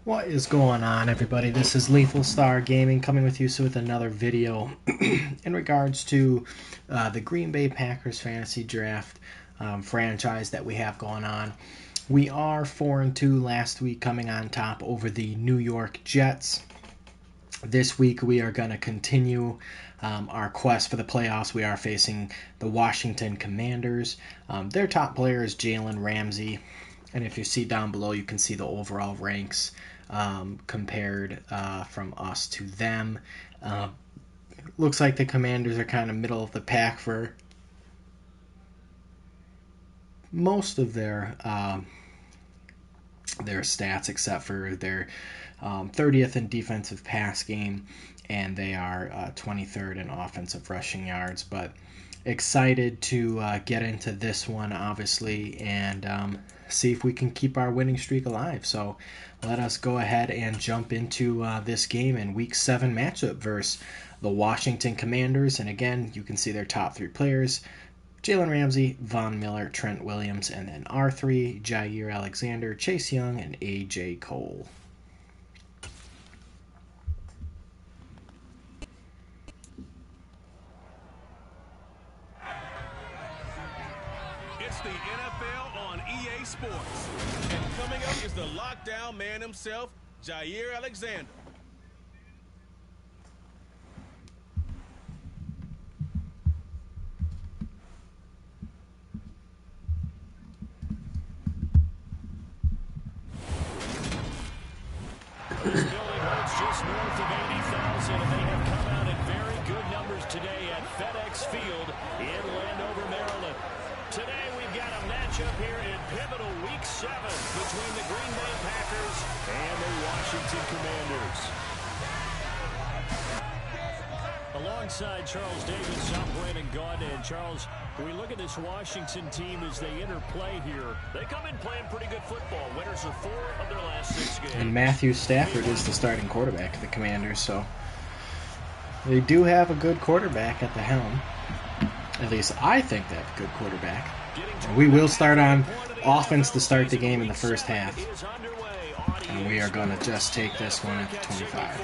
What is going on, everybody? This is Lethal Star Gaming coming with you with another video in regards to the Green Bay Packers fantasy draft franchise that we have going on. We are 4-2 last week, coming on top over the New York Jets. This week we are going to continue our quest for the playoffs. We are facing the Washington Commanders. Their top player is Jalen Ramsey. And if you see down below, you can see the overall ranks compared from us to them. Looks like the Commanders are kind of middle of the pack for most of their stats, except for their 30th in defensive pass game, and they are 23rd in offensive rushing yards. But excited to get into this one, obviously, and see if we can keep our winning streak alive. So let us go ahead and jump into this game in Week 7 matchup versus the Washington Commanders. And again, you can see their top three players: Jalen Ramsey, Von Miller, Trent Williams, and then R3, Jair Alexander, Chase Young, and A.J. Cole. It's the NFL on EA Sports. And coming up is the lockdown man himself, Jair Alexander. This building holds just north of 80,000, and they have come out in very good numbers today at FedEx Field in Landover, Maryland. Today we've got a matchup here in pivotal Week 7 between the Green Bay Packers and the Washington Commanders. Alongside Charles Davis, I'm Brandon Gaudin. And Charles, we look at this Washington team as they interplay here. They come in playing pretty good football. Winners of 4 of their last 6 games. And Matthew Stafford is the starting quarterback of the Commanders, so they do have a good quarterback at the helm. At least I think they have a good quarterback. And we will start on offense to start the game in the first half. And we are going to just take this one at the 25.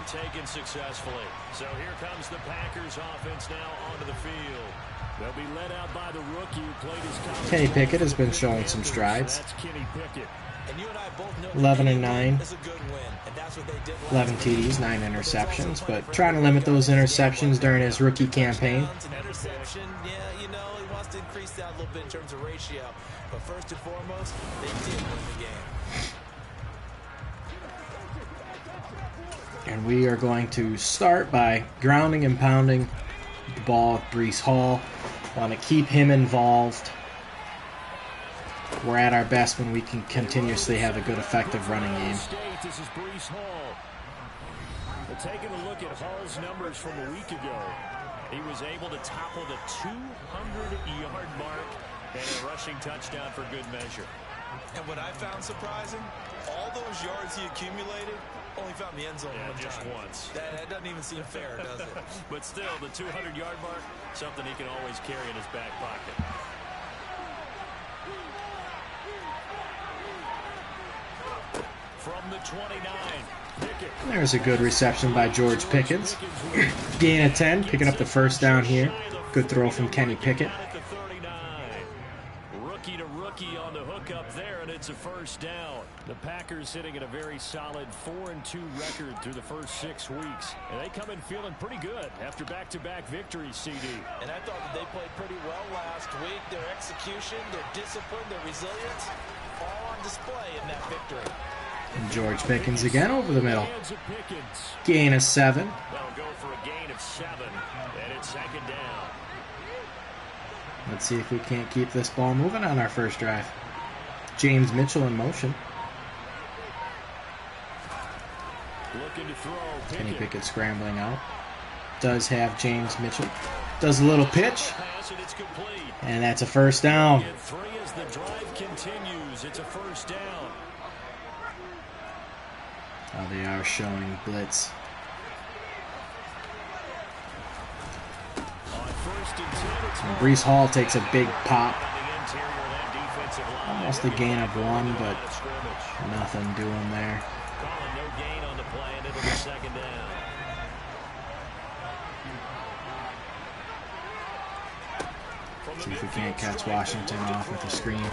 Taken successfully. So here comes the Packers offense now onto the field. They'll be led out by the rookie who played his college. Kenny Pickett has been showing some strides. That's Kenny Pickett. 11-9, 11 TDs, 9 interceptions, but trying to limit those interceptions during his rookie campaign. Interception, yeah, you know, he wants to increase that a little bit in terms of ratio. But first and foremost, they did win the game. And we are going to start by grounding and pounding the ball with Breece Hall. Want to keep him involved. We're at our best when we can continuously have a good, effective running game. This is Breece Hall. But taking a look at Hall's numbers from a week ago, he was able to topple the 200-yard mark and a rushing touchdown for good measure. And what I found surprising, all those yards he accumulated, only found the end zone one just time. once. That doesn't even seem fair, does it? But still, the 200-yard mark, something he can always carry in his back pocket. From the 29, Pickett. There's a good reception by George Pickens. Gain of 10, picking up the first down here. Good throw from Kenny Pickett. Rookie to rookie on the hook up there, and it's a first down. The Packers sitting at a very solid 4-2 record through the first 6 weeks. And they come in feeling pretty good after back-to-back victories, CD. And I thought that they played pretty well last week. Their execution, their discipline, their resilience, all on display in that victory. And George Pickens again over the middle. Gain of 7. They'll go for a gain of 7, and it's second down. Let's see if we can't keep this ball moving on our first drive. James Mitchell in motion. Looking to throw. Kenny Pickett scrambling out. Does have James Mitchell. Does a little pitch. And that's a first down. Get 3 as the drive continues. It's a first down. Oh, they are showing blitz. And Breece Hall takes a big pop. Almost a gain of 1, but nothing doing there. calling no gain on the play, and it'll be second down. See if we can't catch Washington off with a screen.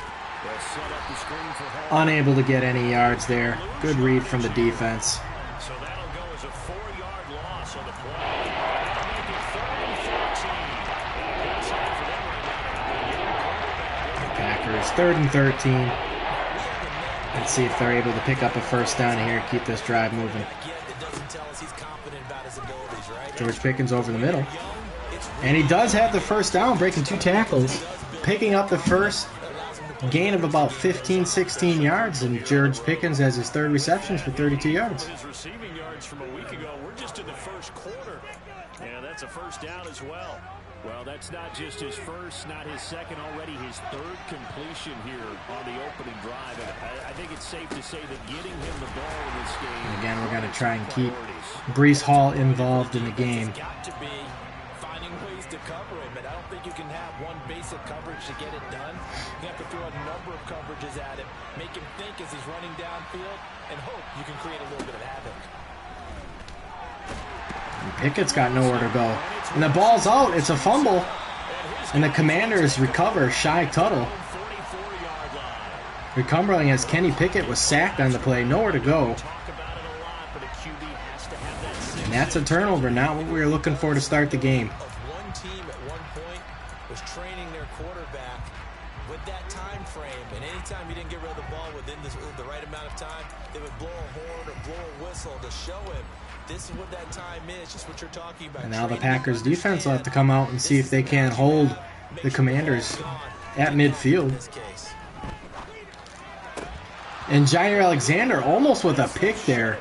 Unable to get any yards there. Good read from the defense. So that'll go as a 4-yard loss on the play. Packers 3rd and 13. Let's see if they're able to pick up a first down here, keep this drive moving. George Pickens over the middle. And he does have the first down, breaking 2 tackles, picking up the first gain of about 15, 16 yards, and George Pickens has his 3rd receptions for 32 yards. His receiving yards from a week ago, we're just in the first quarter. Yeah, that's a first down as well. Well, that's not just his first, not his second, already his 3rd completion here on the opening drive. I think it's safe to say that getting him the ball in this game. And again, we're going to try and keep Breece Hall involved in the game. To cover him, and I don't think you can have one basic coverage to get it done. You have to throw a number of coverages at him, make him think as he's running downfield, and hope you can create a little bit of havoc. And Pickett's got nowhere to go. And the ball's out. It's a fumble. And the Commanders recover. Shy Tuttle recovering as Kenny Pickett was sacked on the play. Nowhere to go. And that's a turnover. Not what we were looking for to start the game. Training their quarterback with that time frame, and anytime you didn't get rid of the ball within the right amount of time, they would blow a horn or blow a whistle to show him this is what that time is, just what you're talking about. And now the Packers defense will have to come out and see if they can hold the Commanders at midfield. And Jair Alexander almost with a pick there.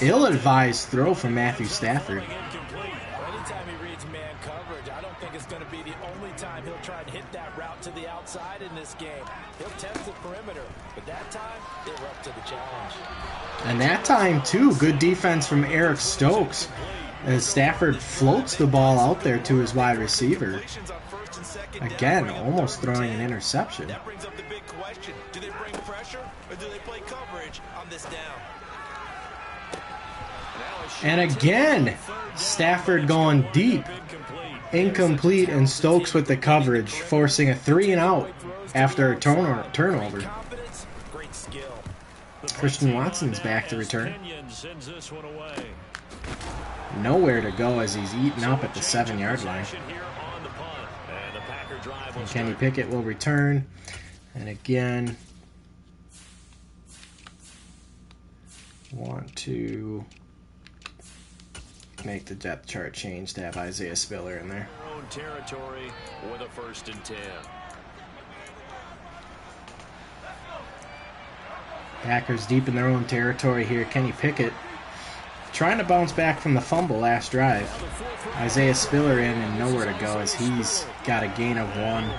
Ill-advised throw from Matthew Stafford. Try to hit that route to the outside in this game. He'll test the perimeter, but that time they were up to the challenge. And that time too, good defense from Eric Stokes as Stafford floats the ball out there to his wide receiver. Again, almost throwing an interception. That brings up the big question. Do they bring pressure or do they play coverage on this down? And again, Stafford going deep. Incomplete, and Stokes with the coverage, forcing a 3-and-out after a turnover. Christian Watson's back to return. Nowhere to go as he's eaten up at the 7-yard line. And Kenny Pickett will return. And again, want to make the depth chart change to have Isaiah Spiller in there. Own territory with a 1st and 10. Packers deep in their own territory here. Kenny Pickett trying to bounce back from the fumble last drive. Isaiah Spiller in and nowhere to go as he's got a gain of 1.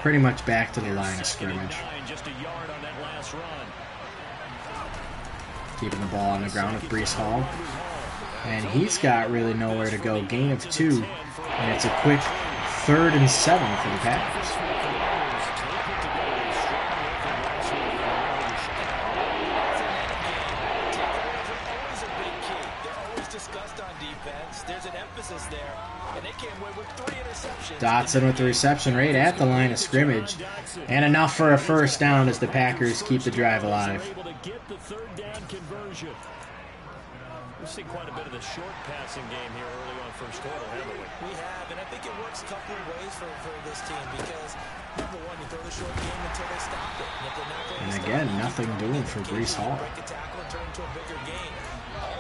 Pretty much back to the line of scrimmage. Keeping the ball on the ground with Breece Hall. And he's got really nowhere to go. Gain of 2. And it's a quick 3rd and 7 for the Packers. Dotson with the reception right at the line of scrimmage. And enough for a first down as the Packers keep the drive alive. We've seen quite a bit of the short passing game here early on first quarter, haven't we? We have, and I think it works a couple of ways for this team because, number one, you throw the short game until they stop it. And if they're not going and again, nothing doing for Breece Hall. Break a tackle and turn into a bigger game.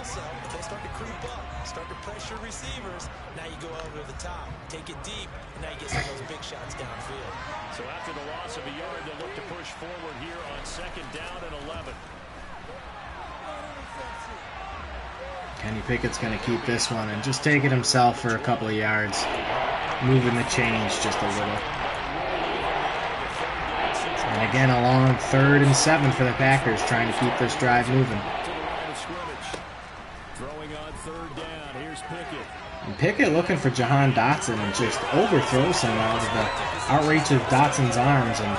Also, if they start to creep up, start to pressure receivers, now you go over the top, take it deep, and now you get some of those big shots downfield. So after the loss of a yard, they'll look to push forward here on 2nd down and 11. Kenny Pickett's going to keep this one and just take it himself for a couple of yards, moving the change just a little. And again, a long 3rd and 7 for the Packers, trying to keep this drive moving. And Pickett looking for Jahan Dotson and just overthrows him out of the outreach of Dotson's arms, and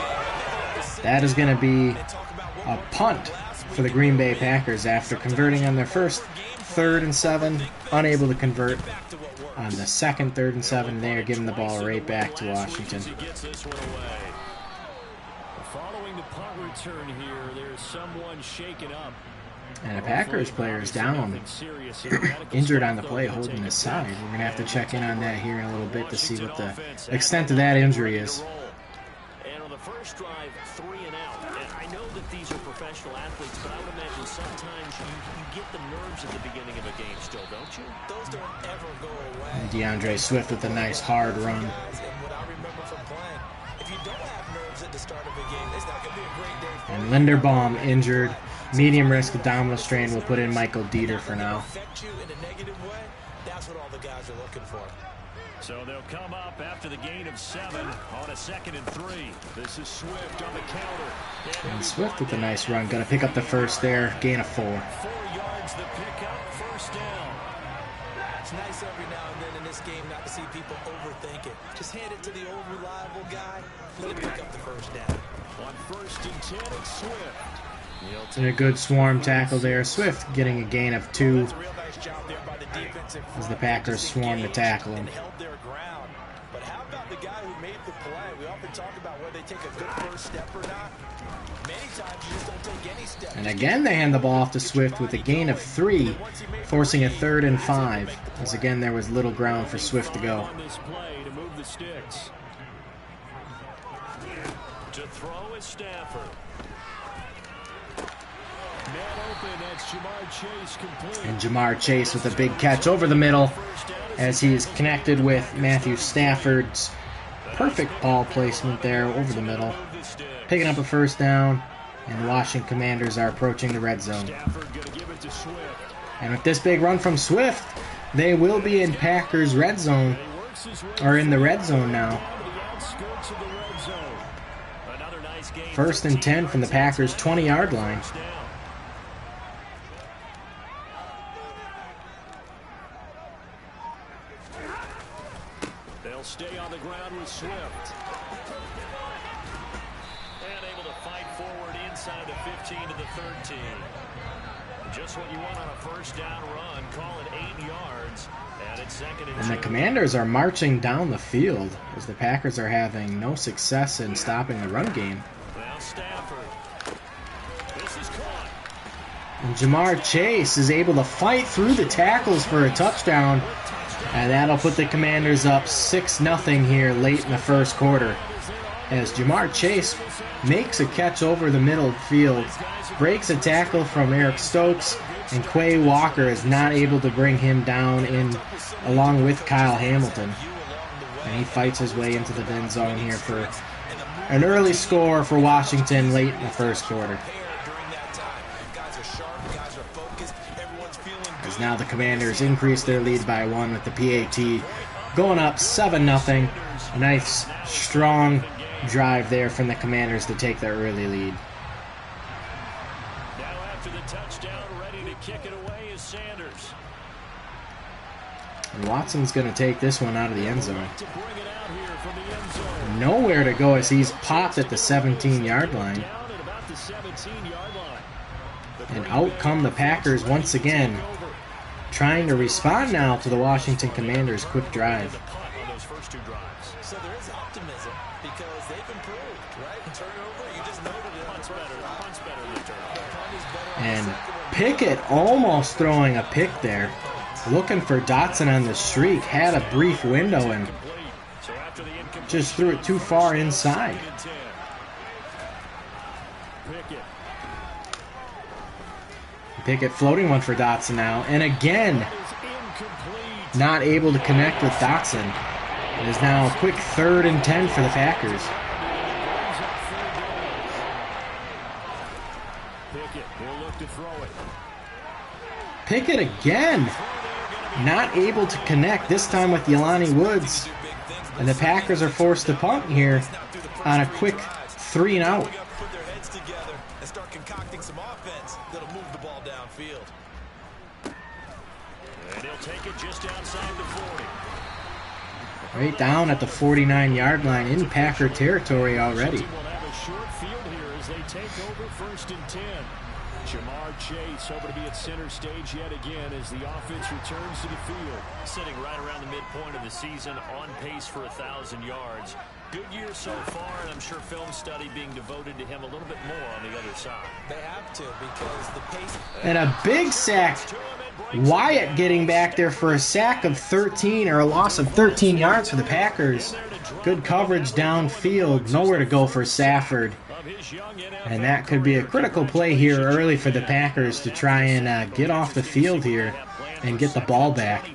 that is going to be a punt for the Green Bay Packers after converting on their first 3rd and 7, unable to convert on the second 3rd and 7. They are giving the ball right back to Washington. Following the punt return here, there's someone shaken up. And a Packers player is down, injured on the play, holding his side. We're going to have to check in on that here in a little bit to see what the extent of that injury is. And on the first drive, 3 and out. And I know that these are professional athletes, but I would imagine sometimes you get the nerves at the beginning of a game still, don't you? Those don't ever go away. And DeAndre Swift with a nice hard run. And what I remember from playing, if you don't have nerves at the start of a game, it's not going to be a great day for And Linderbaum injured. Medium risk abdominal strain. Will put in Michael Dieter for now. affect you in a negative way. That's what all the guys are looking for. So they'll come up after the gain of 7 on a 2nd and 3. This is Swift on the counter. And Swift with a nice run. Going to pick up the first there. Gain of 4. 4 yards the pickup, first down. It's nice every now and then in this game not to see people overthink it. Just hand it to the old reliable guy. Let him pick up the first down. On 1st and 10, it's Swift. And a good swarm tackle there. Swift getting a gain of 2 It's a real nice job there by the defensive as the Packers swarm to tackle him. and held their ground. But how about the guy who made the play? We often talk about whether they take a good first step or not. Many times you just don't take any steps. And again they hand the ball off to Swift with a gain of 3, forcing a 3rd and 5. As again there was little ground for Swift to go. On this play to move the sticks. To throw is Stafford. And Jamar Chase with a big catch over the middle as he is connected with Matthew Stafford's perfect ball placement there over the middle. Picking up a first down, and the Washington Commanders are approaching the red zone. And with this big run from Swift, they will be in Packers red zone, or in the red zone now. 1st and 10 from the Packers 20-yard line. They'll stay on the ground with Swift. And able to fight forward inside the 15 to the 13. Just what you want on a first down run. Call it 8 yards. And it's 2nd and 2. And the Commanders are marching down the field as the Packers are having no success in stopping the run game. Now Stafford. This is caught. And Jamar Chase is able to fight through the tackles for a touchdown. And that'll put the Commanders up 6-0 here late in the first quarter. As Jamar Chase makes a catch over the middle field, breaks a tackle from Eric Stokes, and Quay Walker is not able to bring him down in along with Kyle Hamilton. And he fights his way into the end zone here for an early score for Washington late in the first quarter. As now the Commanders increase their lead by 1 with the PAT going up 7-0. A nice, strong drive there from the Commanders to take their early lead. Now after the touchdown, ready to kick it away is Sanders. And Watson's going to take this one out of the end zone. To bring it out here from the end zone. Nowhere to go as he's popped at the 17-yard line. Down at about the 17-yard line. And out come the Packers once again, trying to respond now to the Washington Commanders' quick drive. So there is optimism because they've improved, right? Turnover, you just noted it. Punt's better than turnover. And Pickett almost throwing a pick there. Looking for Dotson on the streak. Had a brief window and just threw it too far inside. Pickett floating one for Dotson now. And again, not able to connect with Dotson. It is now a quick 3rd and 10 for the Packers. Pickett again, not able to connect, this time with Jelani Woods. And the Packers are forced to punt here on a quick 3-and-out. Put their heads together and start concocting some offense that'll move the ball downfield. And he'll take it just outside the 40. Right down at the 49-yard line in Packer territory already. Will have a short field here as they take over 1st and 10. Jamar Chase over to be at center stage yet again as the offense returns to the field. Sitting right around the midpoint of the season, on pace for 1,000 yards. Good year so far, and I'm sure film study being devoted to him a little bit more on the other side. They have to, because the pace... And a big sack. Wyatt getting back there for a sack of 13, or a loss of 13 yards for the Packers. Good coverage downfield. Nowhere to go for Stafford. And that could be a critical play here early for the Packers to try and get off the field here and get the ball back.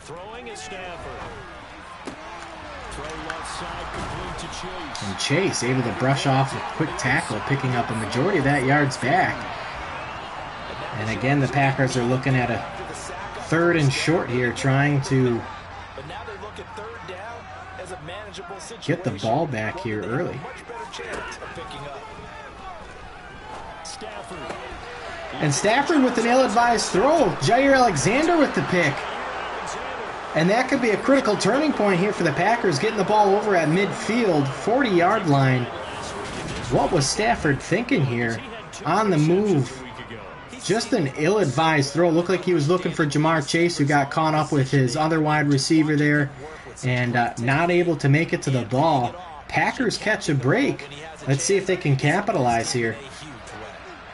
Throwing is Stafford. Throw left side complete to Chase. And Chase able to brush off a quick tackle, picking up a majority of that yards back. And again, the Packers are looking at a 3rd and short here, trying to get the ball back here early. And Stafford with an ill-advised throw. Jair Alexander with the pick. And that could be a critical turning point here for the Packers, getting the ball over at midfield, 40-yard line. What was Stafford thinking here? On the move. Just an ill-advised throw. Looked like he was looking for Jamar Chase, who got caught up with his other wide receiver there and not able to make it to the ball. Packers catch a break. Let's see if they can capitalize here.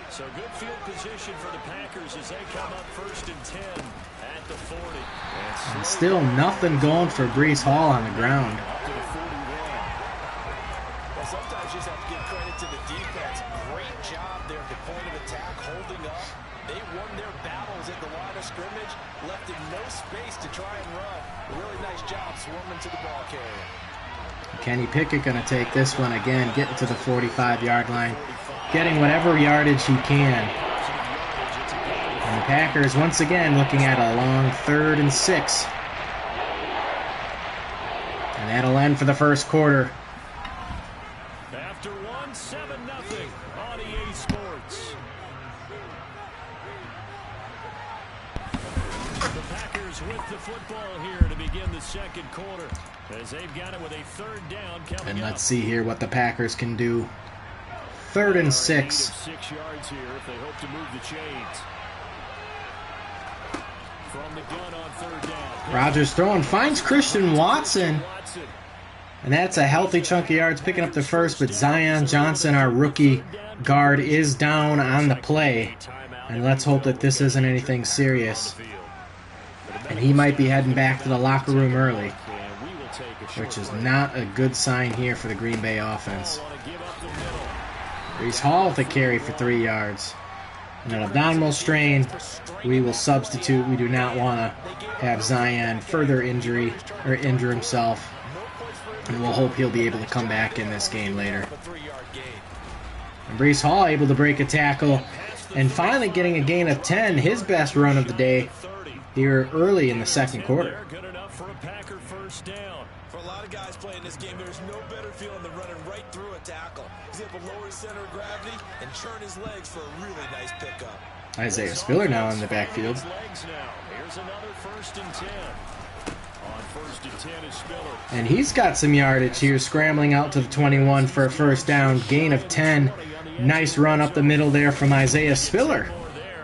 So good field position for the Packers as they come up 1st and 10 at the 40. And still nothing going for Breece Hall on the ground. Well, sometimes you just have to give credit to the defense. Great job there at the point of attack, holding up. They won their battles at the line of scrimmage, left him no space to try and run. Really nice job swarming to the ball carrier. Kenny Pickett going to take this one again, getting to the 45-yard line, getting whatever yardage he can. And the Packers once again looking at a long 3rd and 6. And that'll end for the first quarter. After 1, 7-0 on EA Sports. The Packers with the football here to begin the second quarter, as they've got it with a 3rd down coming And up. let's see here what the Packers can do. 3rd and 6. 6 yards here if they hope to move the chains. From the gun on 3rd down. Rodgers throwing, finds Christian Watson. And that's a healthy chunk of yards, picking up the first, but Zion Johnson, our rookie guard, is down on the play. And let's hope that this isn't anything serious. And he might be heading back to the locker room early, which is not a good sign here for the Green Bay offense. Breece Hall with a carry for 3 yards. And an abdominal strain, we will substitute. We do not want to have Zion further injure himself. And we'll hope he'll be able to come back in this game later. And Breece Hall able to break a tackle and finally getting a gain of 10, his best run of the day here early in the second quarter. Good enough for a Packer 1st down. For a lot of guys playing this game, there's no better feeling than running right through a tackle. He's able to lower his center of gravity and churn his legs for a really nice pickup. Isaiah Spiller now in the backfield. Here's another 1st and 10. On 1st and 10 is Spiller. And he's got some yardage here, scrambling out to the 21 for a 1st down, gain of 10. Nice run up the middle there from Isaiah Spiller.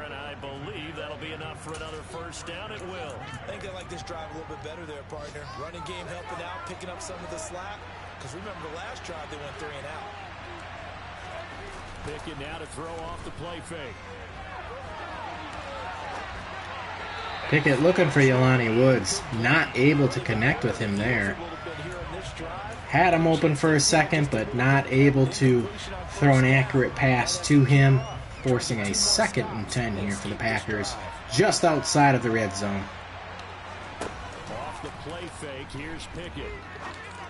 And I believe that'll be enough for another 1st down. It will. I think they like this drive a little bit better there, partner. Running game helping out, picking up some of the slack. Because remember the last drive they went 3 and out. Pickett now to throw off the play fake. Pickett looking for Jelani Woods, not able to connect with him there. Had him open for a second, but not able to throw an accurate pass to him, forcing a 2nd and 10 here for the Packers, just outside of the red zone. Off the play fake, here's Pickett.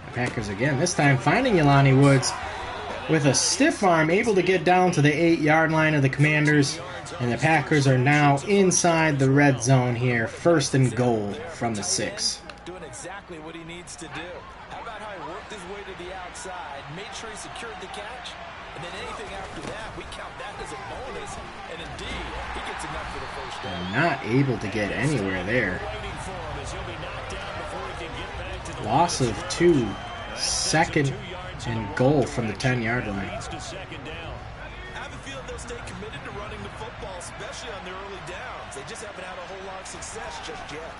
The Packers again, this time finding Jelani Woods with a stiff arm, able to get down to the 8-yard line of the Commanders. And the Packers are now inside the red zone here, 1st and goal from the 6. Doing exactly what he needs to do. How about how he worked his way to the outside, made sure he secured the catch, and then anything after that, we count that as a bonus. And indeed, he gets enough for the 1st down. And not able to get anywhere there. Loss of 2, 2nd and goal from the 10-yard line. I have a feeling they'll stay committed to running the football, especially on their early downs. They just haven't had a whole lot of success just yet.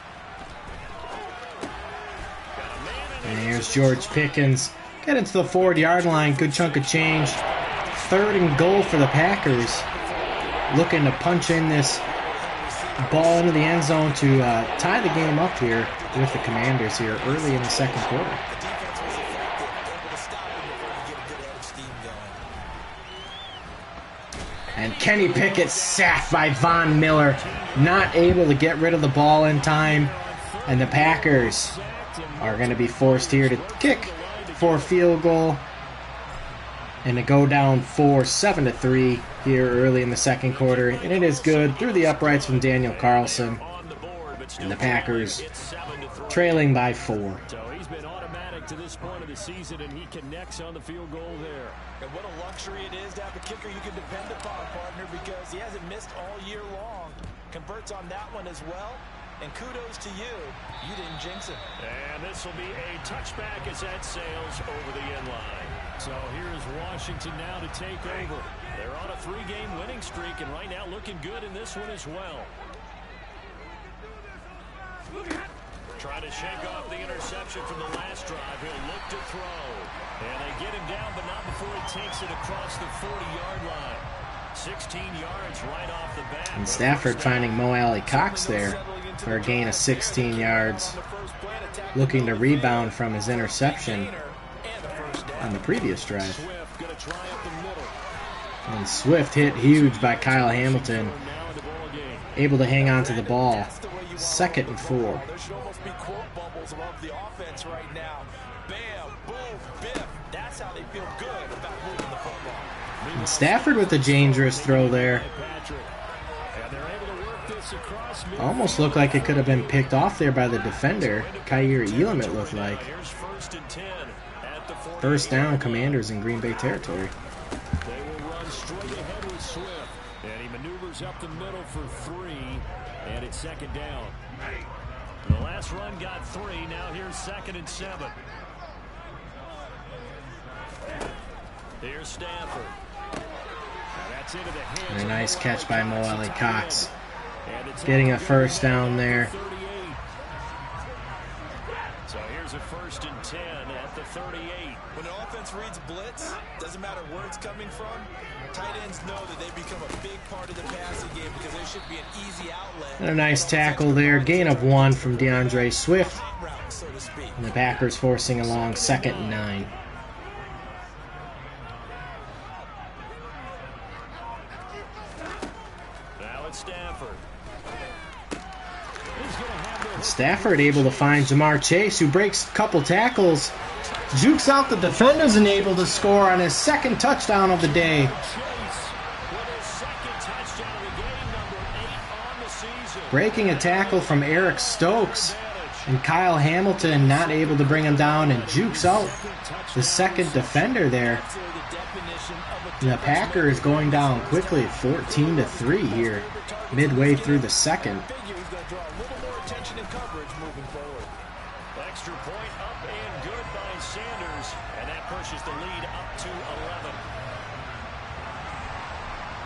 And here's George Pickens. Get into the 4-yard line. Good chunk of change. 3rd and goal for the Packers. Looking to punch in this ball into the end zone to tie the game up here with the Commanders here early in the second quarter. The defense was effective, able to stop him before he get a good head of steam going. And Kenny Pickett sacked by Von Miller. Not able to get rid of the ball in time. And the Packers are going to be forced here to kick for a field goal. And to go down 7-3 here early in the second quarter. And it is good through the uprights from Daniel Carlson. And the Packers trailing by 4. So he's been automatic to this point of the season, and he connects on the field goal there. And what a luxury it is to have a kicker you can depend upon, partner, because he hasn't missed all year long. Converts on that one as well. And kudos to you. You didn't jinx it. And this will be a touchback as that sails over the end line. So here's Washington now to take over. They're on a 3-game winning streak, and right now looking good in this one as well. Trying to shake off the interception from the last drive. He'll look to throw. And they get him down, but not before he takes it across the 40-yard line. 16 yards right off the bat. And Stafford finding Mo Alley Cox there for a gain of 16 yards. Looking to rebound from his interception on the previous drive. And Swift hit huge by Kyle Hamilton. Able to hang on to the ball. 2nd and 4. There should almost be quote bubbles above the offense right now. Bam, boom, biff. That's how they feel good about moving the football. And Stafford with a dangerous throw there. Almost looked like it could have been picked off there by the defender. Kaiir Elam, it looked like. First down, Commanders in Green Bay territory. They will run straight ahead with Swift. And he maneuvers up the middle for 3. And it's 2nd down. The last run got 3. Now here's 2nd and 7. Here's Stafford. That's into the hands. And a nice catch by Mo Alley Cox. Getting a first down there. So here's a 1st and 10 at the 38. When the offense reads blitz, doesn't matter where it's coming from, tight ends know that they become a big part of the passing game because there should be an easy outlet. And a nice tackle there. Gain of 1 from DeAndre Swift. So to speak. And the Packers forcing along 2nd and 9. Now it's Stafford. Stafford able to find Jamar Chase, who breaks a couple tackles, jukes out the defenders, and able to score on his 2nd touchdown of the day. Breaking a tackle from Eric Stokes, and Kyle Hamilton not able to bring him down, and jukes out the 2nd defender there. And the Packers going down quickly, 14-3 here, midway through the 2nd. Extra point up and good by Sanders, and that pushes the lead up to 11.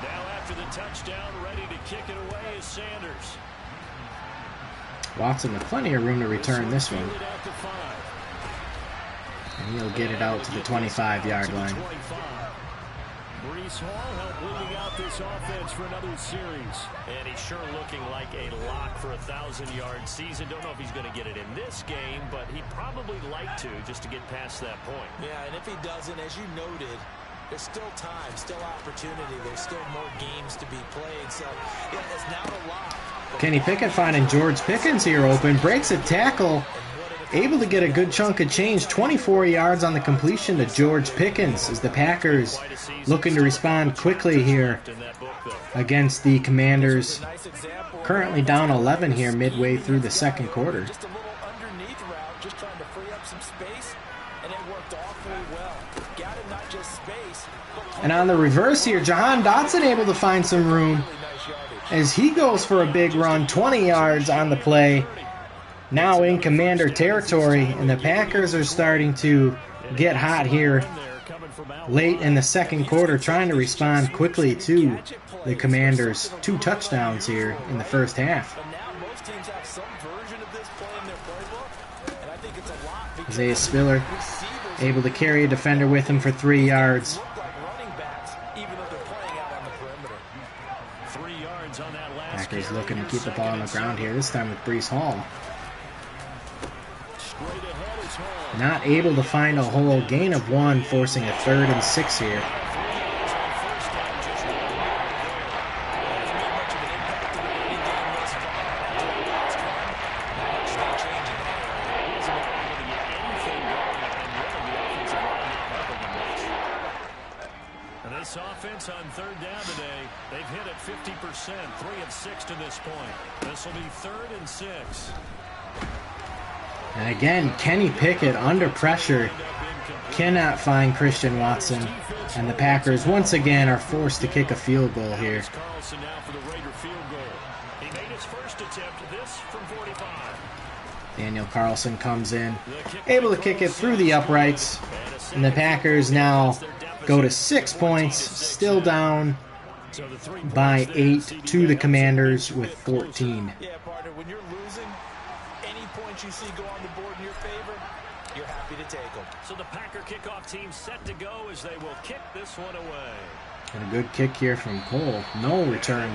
Now after the touchdown, ready to kick it away is Sanders. Watson with plenty of room to return this one. And he'll get it out to the 25-yard line. Breece Hall helped leading out this offense for another series. And he's sure looking like a lock for a 1,000-yard season. Don't know if he's going to get it in this game, but he'd probably like to just to get past that point. Yeah, and if he doesn't, as you noted, there's still time, still opportunity. There's still more games to be played. So, yeah, it's now a lock. Kenny Pickett finding George Pickens here open. Breaks a tackle. Able to get a good chunk of change. 24 yards on the completion to George Pickens as the Packers looking to respond quickly here against the Commanders. Currently down 11 here midway through the 2nd quarter. Just a little underneath route, just trying to free up some space, and it worked awfully well. Got him not just space, but And on the reverse here, Jahan Dotson able to find some room as he goes for a big run, 20 yards on the play. Now in Commander territory, and the Packers are starting to get hot here late in the second quarter, trying to respond quickly to the Commanders' 2 touchdowns here in the first half. Isaiah Spiller able to carry a defender with him for 3 yards. Packers looking to keep the ball on the ground here, this time with Breece Hall. Not able to find a hole, gain of 1, forcing a 3rd and 6 here. This offense on 3rd down today, they've hit it 50%, 3 of 6 to this point. This will be 3rd and 6. And again, Kenny Pickett under pressure cannot find Christian Watson, and the Packers once again are forced to kick a field goal here. Daniel Carlson comes in, able to kick it through the uprights, and the Packers now go to 6 points, still down by 8 to the Commanders with 14. Yeah, partner, when you're losing, any points you see go on the board in your favor, you're happy to take them. So the Packer kickoff team set to go as they will kick this one away. And a good kick here from Cole. No return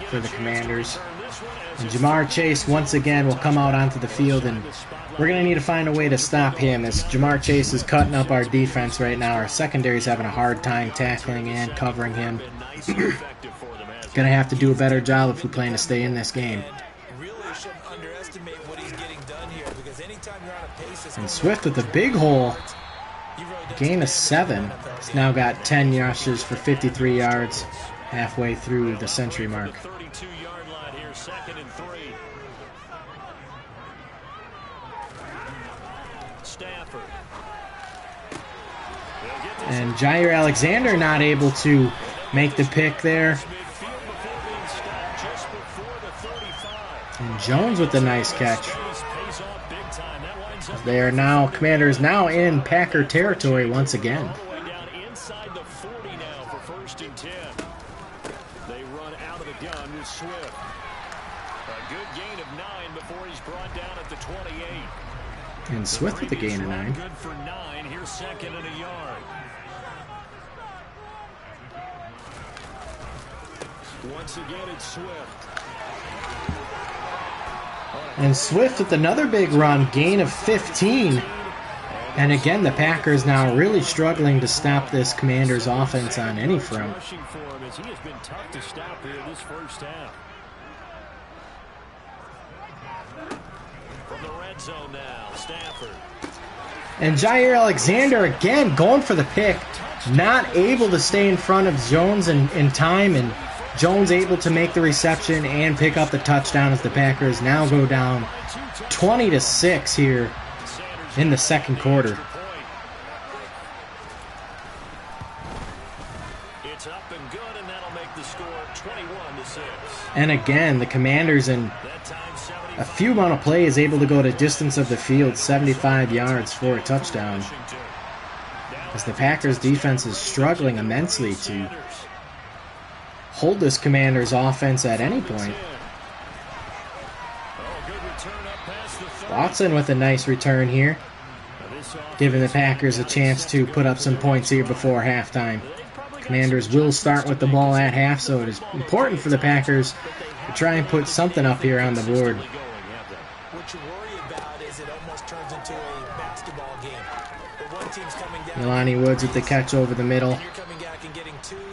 for the Commanders. And Jamar Chase once again will come out onto the field, and we're going to need to find a way to stop him as Jamar Chase is cutting up our defense right now. Our secondary's having a hard time tackling and covering him. Going to have to do a better job if we plan to stay in this game. And Swift with a big hole. Gain of 7. He's now got 10 rushes for 53 yards halfway through the century mark. And Jair Alexander not able to make the pick there. And Jones with a nice catch. They are now, Commanders now in Packer territory once again. Inside the 40 now for 1st and 10. They run out of the gun with Swift. A good gain of 9 before he's brought down at the 28. And Swift with a gain of 9. Good for 9. Here's 2nd and a yard. Once again, it's Swift. And Swift with another big run, gain of 15. And again, the Packers now really struggling to stop this Commanders offense on any front. He has been tough to stop here this first half. From the red zone now, Stafford. And Jair Alexander again going for the pick, not able to stay in front of Jones in time, and Jones able to make the reception and pick up the touchdown as the Packers now go down 20-6 here in the second quarter. It's up and good, and that'll make the score 21-6. And again, the Commanders in a few amount of plays able to go to distance of the field, 75 yards for a touchdown. As the Packers defense is struggling immensely to hold this Commanders offense at any point. Watson with a nice return here, giving the Packers a chance to put up some points here before halftime. Commanders will start with the ball at half, so it is important for the Packers to try and put something up here on the board. What you worry about is it almost turns into a basketball game. The one team's coming down. Jelani Woods with the catch over the middle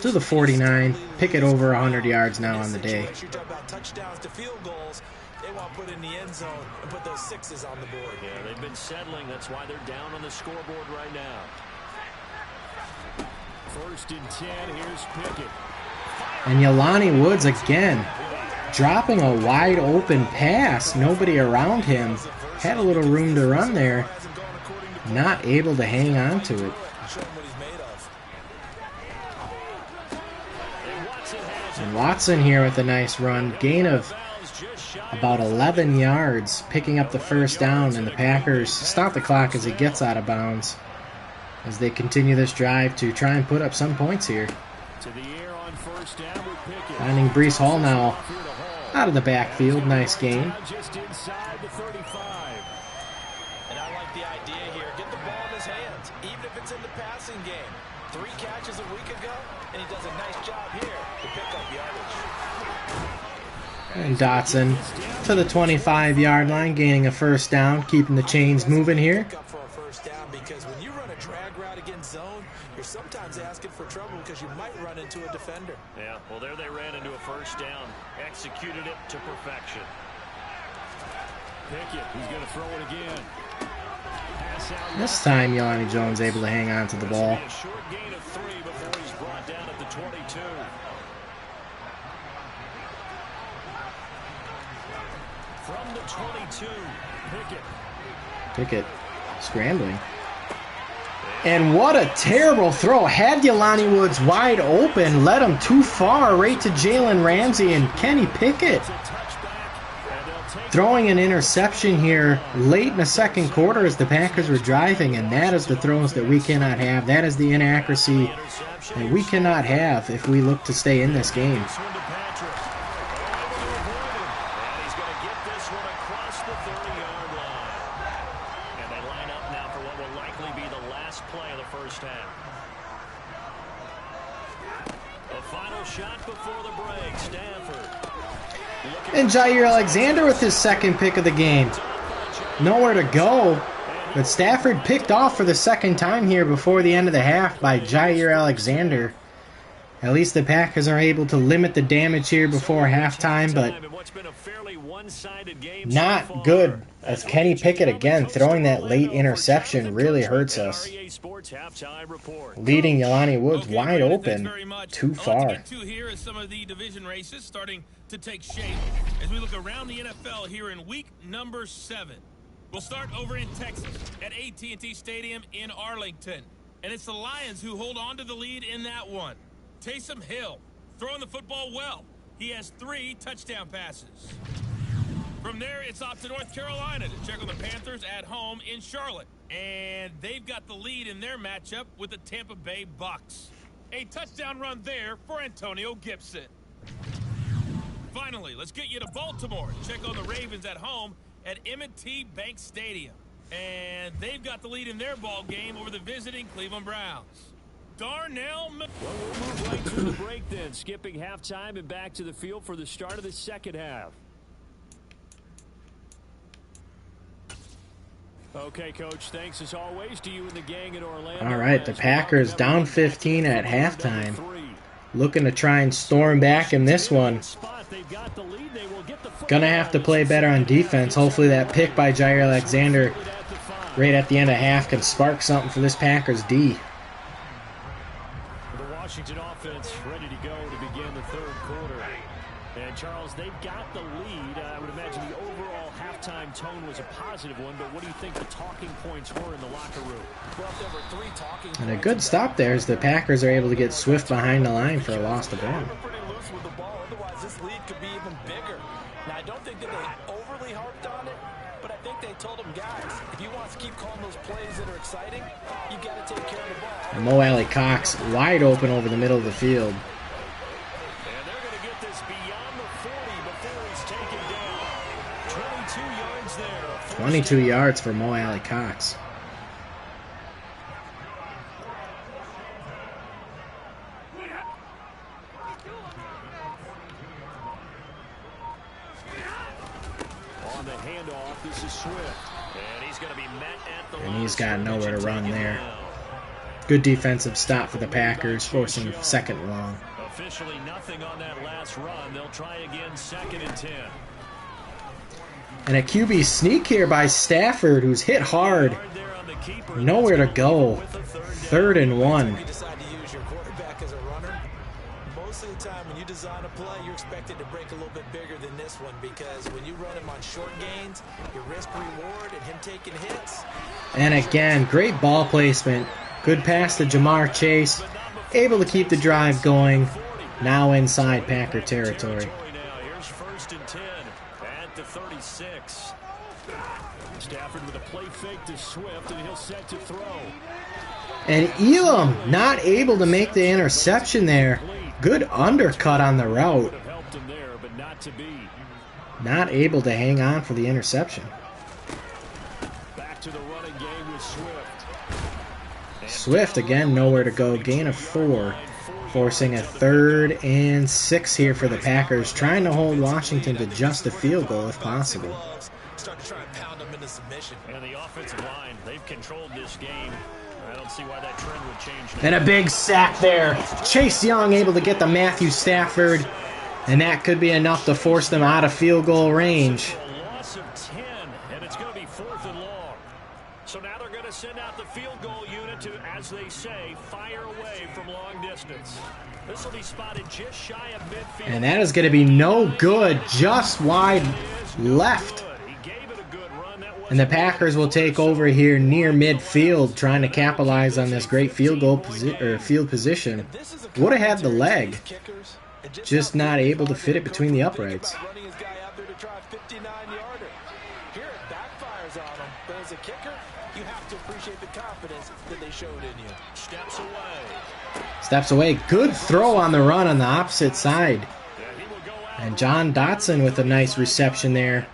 to the 49. Pickett over 100 yards now on the day. You talk about touchdowns to field goals. They want to put in the end zone and put those 6s on the board. Yeah, they've been settling. That's why they're down on the scoreboard right now. 1st and 10. Here's Pickett. And Jelani Woods again dropping a wide open pass. Nobody around him. Had a little room to run there. Not able to hang on to it. And Watson here with a nice run. Gain of about 11 yards, picking up the first down, and the Packers stop the clock as he gets out of bounds. as they continue this drive to try and put up some points here. To the air on first down with Pickett. Finding Breece Hall now out of the backfield. Nice game. Just inside the 35. And I like the idea here. Get the ball in his hands, even if it's in the passing game. 3 catches a week ago, and he does a nice job here to pick up yardage. And Dotson to the 25-yard line, gaining a first down, keeping the chains moving here. Pick up for a first down, because when you run a drag route against zone, you're sometimes asking for trouble because you might run into a defender. Yeah, well, there they ran into a first down. Executed it to perfection. Pickett, he's going to throw it again. Pass out. This time, Jelani Jones able to hang on to the ball. A short gain of 3 before he's brought down at the 22. From the 22, Pickett scrambling. And what a terrible throw. Had Jelani Woods wide open, led him too far right to Jalen Ramsey and Kenny Pickett. Throwing an interception here late in the second quarter as the Packers were driving, and that is the throws that we cannot have. That is the inaccuracy that we cannot have if we look to stay in this game. And Jair Alexander with his second pick of the game. Nowhere to go, but Stafford picked off for the second time here before the end of the half by Jair Alexander. At least the Packers are able to limit the damage here before halftime, but not good as Kenny Pickett again throwing that late interception really hurts us. Leading Jelani Woods wide open, too far. Get to here is some of the division races starting to take shape as we look around the NFL here in week number 7. We'll start over in Texas at AT&T Stadium in Arlington, and it's the Lions who hold on to the lead in that one. Taysom Hill throwing the football well. He has 3 touchdown passes. From there, it's off to North Carolina to check on the Panthers at home in Charlotte. And they've got the lead in their matchup with the Tampa Bay Bucks. A touchdown run there for Antonio Gibson. Finally, let's get you to Baltimore to check on the Ravens at home at M&T Bank Stadium. And they've got the lead in their ball game over the visiting Cleveland Browns. Darnell. Well, we'll move right to the break then, skipping halftime and back to the field for the start of the second half. Okay, Coach, thanks as always to you and the gang in Orlando. All right, the Packers down 15 at halftime. Looking to try and storm back in this one. Gonna have to play better on defense. Hopefully that pick by Jair Alexander right at the end of half can spark something for this Packers D. The Washington offense ready to go to begin the third quarter. And Charles, they've got the lead. I would imagine the overall halftime tone was a positive one, but what do you think the talking points were in the locker room? Well, if there were 3 talking points, And a good stop there as the Packers are able to get Swift behind the line for a loss of 1. pretty loose with the ball. Otherwise, this lead could be even bigger. Now, I don't think that they overly harped on it, but I think they told them, guys, if you want to keep calling those plays that are exciting, you got to take care of the ball. And Mo Alley Cox wide open over the middle of the field. And they're going to get this beyond the 40 before he's taken down. 22 yards there. 22 yards for Mo Alley Cox. On the handoff, this is Swift. And he's going to be met at the And he's got nowhere to run there. Good defensive stop for the Packers, forcing 2nd and long. Officially nothing on that last run. They'll try again 2nd and 10. And a QB sneak here by Stafford, who's hit hard. Nowhere to go. 3rd and 1. You decide to use your quarterback as a runner. Most of the time when you design a play, you're expected to break a little bit bigger than this one, because when you run him on short gains, your risk reward and him taking hits. And again, great ball placement. Good pass to Jamar Chase. Able to keep the drive going. Now inside Packer territory. Here's 1st and 10 at the 36. Stafford with a play fake to Swift, and he'll set to throw. And Elam not able to make the interception there. Good undercut on the route. Not able to hang on for the interception. Back to the running game with Swift. Swift again, nowhere to go. Gain of 4. Forcing a 3rd and 6 here for the Packers. Trying to hold Washington to just a field goal if possible. Start to try and pound them into submission. And the offensive line, they've controlled this game. I don't see why that trend would change now. And a big sack there. Chase Young able to get to Matthew Stafford. And that could be enough to force them out of field goal range. A loss of 10, and it's going to be 4th and long. So now they're going to send out the field goal unit to, as they say, fire away from long distance. This will be spotted just shy of midfield. And that is going to be no good. Just wide left. And the Packers will take over here near midfield, trying to capitalize on this great field position. Would have had the leg, just not able to fit it between the uprights. Here it backfires on him, but as a kicker, you have to appreciate the confidence that they showed in you. Steps away. Steps away. Good throw on the run on the opposite side. And John Dotson with a nice reception there,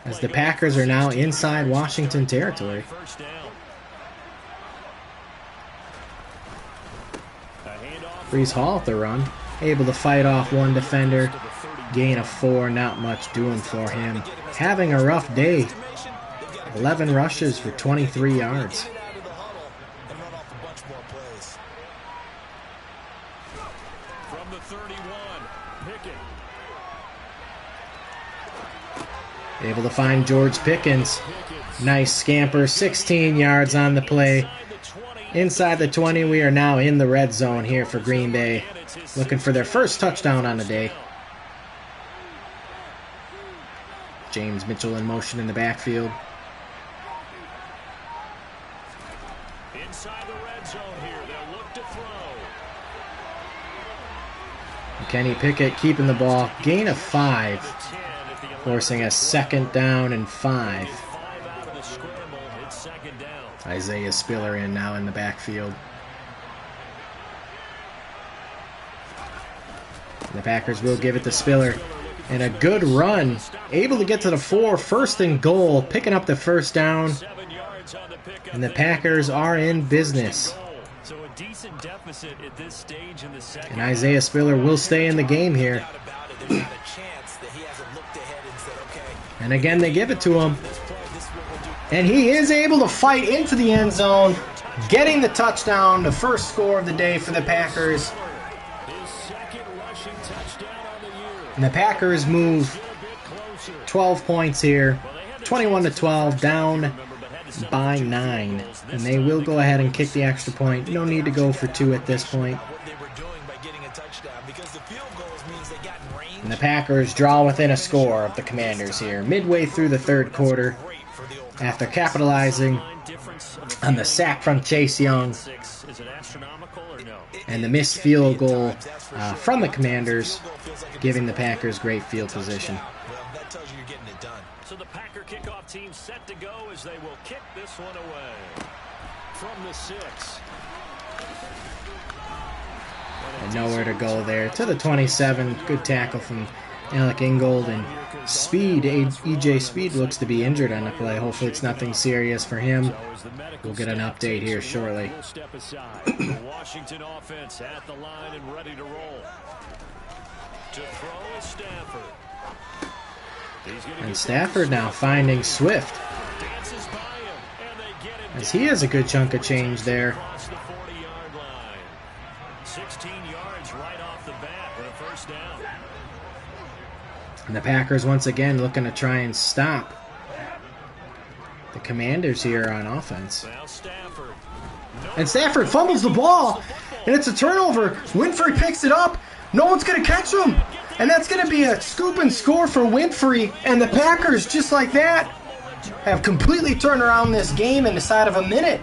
as the Packers are now inside Washington territory. Brees Hall at the run, able to fight off one defender. Gain of 4, not much doing for him. Having a rough day. 11 rushes for 23 yards. From the 31, Pickett. Able to find George Pickens. Nice scamper, 16 yards on the play. Inside the 20, we are now in the red zone here for Green Bay. Looking for their first touchdown on the day. James Mitchell in motion in the backfield. Inside the red zone here, they'll look to throw. Kenny Pickett keeping the ball. Gain of 5. Forcing a 2nd down and 5. Isaiah Spiller in now in the backfield. The Packers will give it to Spiller. And a good run. Able to get to the 4. 1st and goal. Picking up the 1st down. And the Packers are in business. And Isaiah Spiller will stay in the game here. And again, they give it to him. And he is able to fight into the end zone, getting the touchdown, the first score of the day for the Packers. And the Packers move 12 points here, 21-12, down by 9. And they will go ahead and kick the extra point. No need to go for 2 at this point. And the Packers draw within a score of the Commanders here, midway through the 3rd quarter, after capitalizing on the sack from Chase Young and the missed field goal from the Commanders, giving the Packers great field position. So the Packer kickoff team set to go as they will kick this one away from the 6. And nowhere to go there. To the 27. Good tackle from Alec Ingold. And Speed, EJ Speed looks to be injured on the play. Hopefully it's nothing serious for him. We'll get an update here shortly. Washington offense at the line and ready to roll. To throw is Stafford. And Stafford now finding Swift, as he has a good chunk of change there. 16 yards right off the bat with a 1st down. And the Packers once again looking to try and stop the Commanders here on offense. And Stafford fumbles the ball, and it's a turnover. Winfrey picks it up. No one's going to catch him. And that's going to be a scoop and score for Winfrey. And the Packers, just like that, have completely turned around this game in the side of a minute.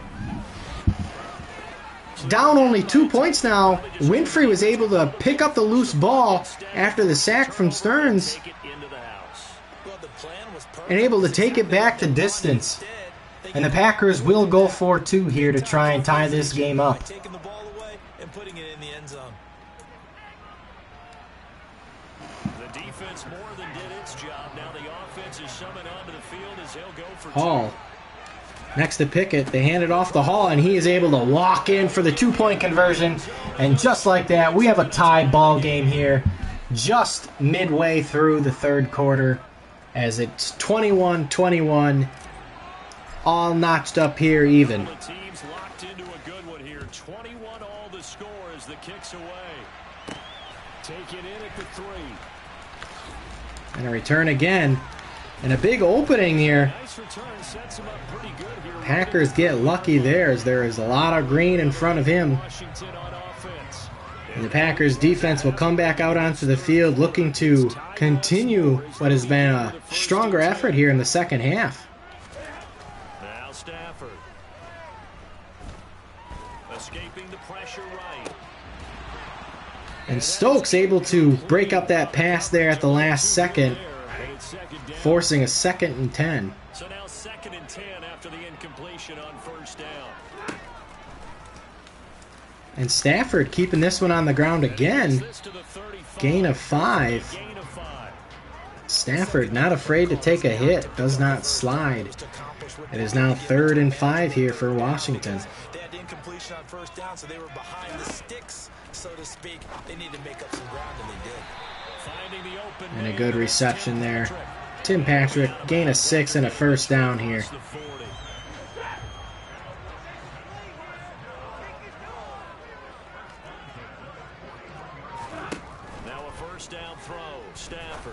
Down only 2 points now. Winfrey was able to pick up the loose ball after the sack from Stearns and able to take it back to distance. And the Packers will go for 2 here to try and tie this game up. Taking the ball away and putting it in the end zone. The defense more than did its job. Now the offense is summoned onto the field as he'll go for Hall. Next to Pickett, they hand it off to Hall, and he is able to walk in for the 2-point conversion. And just like that, we have a tie ball game here just midway through the third quarter, as it's 21-21, all notched up here even. The team's locked into a good one here. 21 all the score as the kick's away. Take it in at the 3. And a return again. And a big opening here. Nice return, sets him up pretty good here. Packers get lucky there, as there is a lot of green in front of him. Washington on offense. And the Packers defense will come back out onto the field looking to continue what has been a stronger effort here in the second half. Now Stafford. Escaping the pressure right. And Stokes able to break up that pass there at the last second, forcing a 2nd and 10. So now 2nd and 10 after the incompletion on first down. And Stafford keeping this one on the ground again. Gain of 5. Stafford not afraid to take a hit, does not slide. It is now 3rd and 5 here for Washington. They had incompletion on first down, so they were behind the sticks, so to speak. They needed to make up some ground, and they did. Finding the open And a good reception there. Tim Patrick, gain of 6 and a first down here. Now a first down throw, Stafford.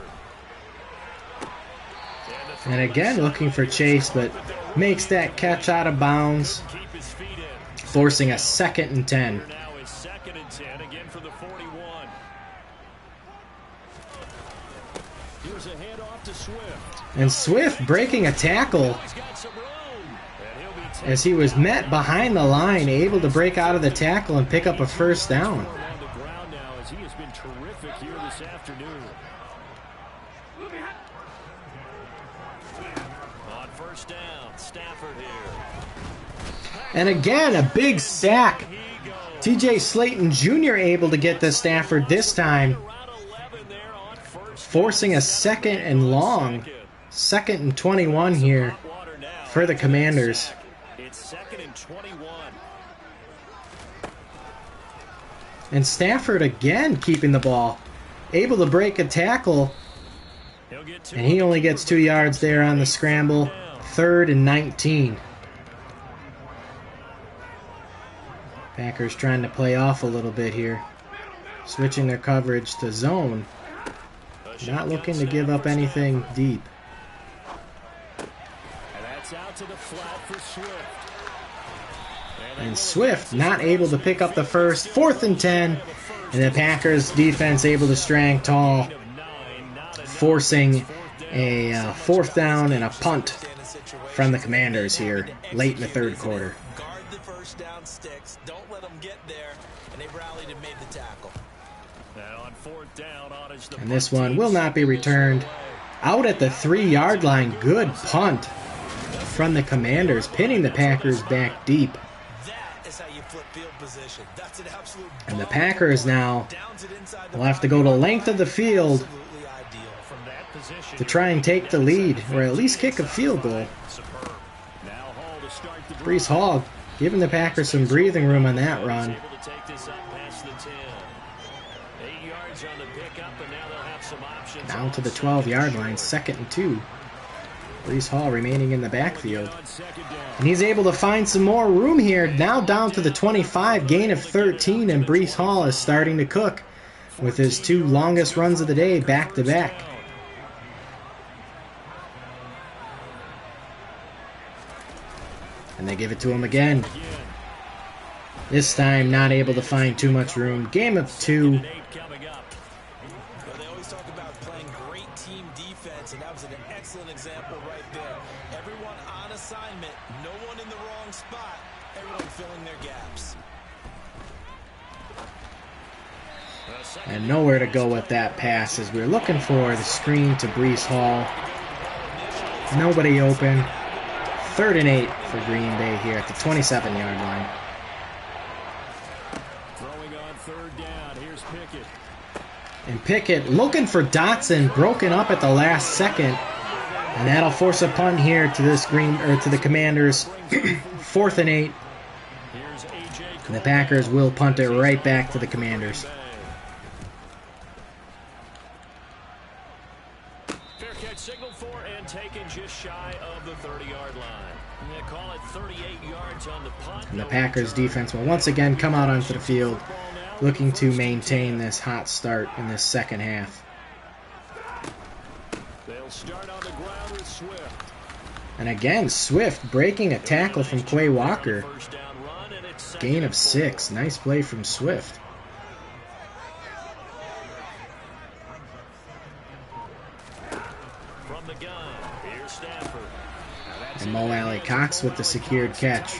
And again looking for Chase, but makes that catch out of bounds, Keep his feet in. forcing a 2nd and 10. Here now is 2nd and 10 again for the 41. Here's a handoff to Swift. And Swift breaking a tackle He's got some room. And he'll be taken as he was met behind the line, able to break out of the tackle and pick up a first down. on the ground now as he has been terrific here this afternoon. On first down, Stafford here. And again, a big sack. He goes. TJ Slayton Jr. able to get to Stafford this time, Around 11 there on first. forcing a 2nd and long. 2nd and 21 here for the Commanders. It's 2nd and 21. And Stafford again keeping the ball, able to break a tackle, He'll get 2. and he only gets 2 yards there on the scramble. 3rd and 19. Packers trying to play off a little bit here, switching their coverage to zone, not looking to give up anything deep. And that's out to the flat for Swift. And Swift not able to pick up the first. 4th and 10. And the Packers defense able to strang tall, forcing a 4th down and a punt from the Commanders here late in the third quarter. Guard the first down sticks. Don't let them get there. And they rallied and made the tackle. And on 4th down, on is the And this one will not be returned. Out at the 3-yard line. Good punt from the Commanders, pinning the Packers back deep. That is how you flip field position. That's an absolute And the Packers now downs it inside the will have to go the length of the field absolutely ideal. from that position to try and take the lead, or at least kick a field goal. superb. Now Hall to start the Brees Hall giving the Packers some breathing room on that run. able to take this up past the 10. 8 yards on the pickup, and now they'll have some options. Down to the 12-yard line, 2nd and 2. Brees Hall remaining in the backfield. On 2nd down. And he's able to find some more room here. Now down to the 25, gain of 13, and Brees Hall is starting to cook with his 2 longest runs of the day back-to-back. And they give it to him again. This time not able to find too much room. Game of 2. 8 coming up. Well, they always talk about playing great team defense, and that was an excellent example right there. Everyone on assignment, no one in the wrong spot, everyone filling their gaps. And nowhere to go with that pass as we're looking for the screen to Brees Hall. Nobody open. 3rd and 8 for Green Bay here at the 27-yard line. Throwing on 3rd down. Here's Pickett. And Pickett looking for Dotson, broken up at the last second. And that'll force a punt here to the Commanders. 4th and 8. And the Packers will punt it right back to the Commanders. Fair catch signaled for and taken just shy of the 30-yard line. They call it 38 yards on the punt. And the Packers defense will once again come out onto the field, looking to maintain this hot start in this second half. They'll start on the ground with Swift. And again, Swift breaking a tackle from Quay Walker. Gain of 6. Nice play from Swift. From the gun, here's Stafford. And Mo Alley Cox with the secured catch.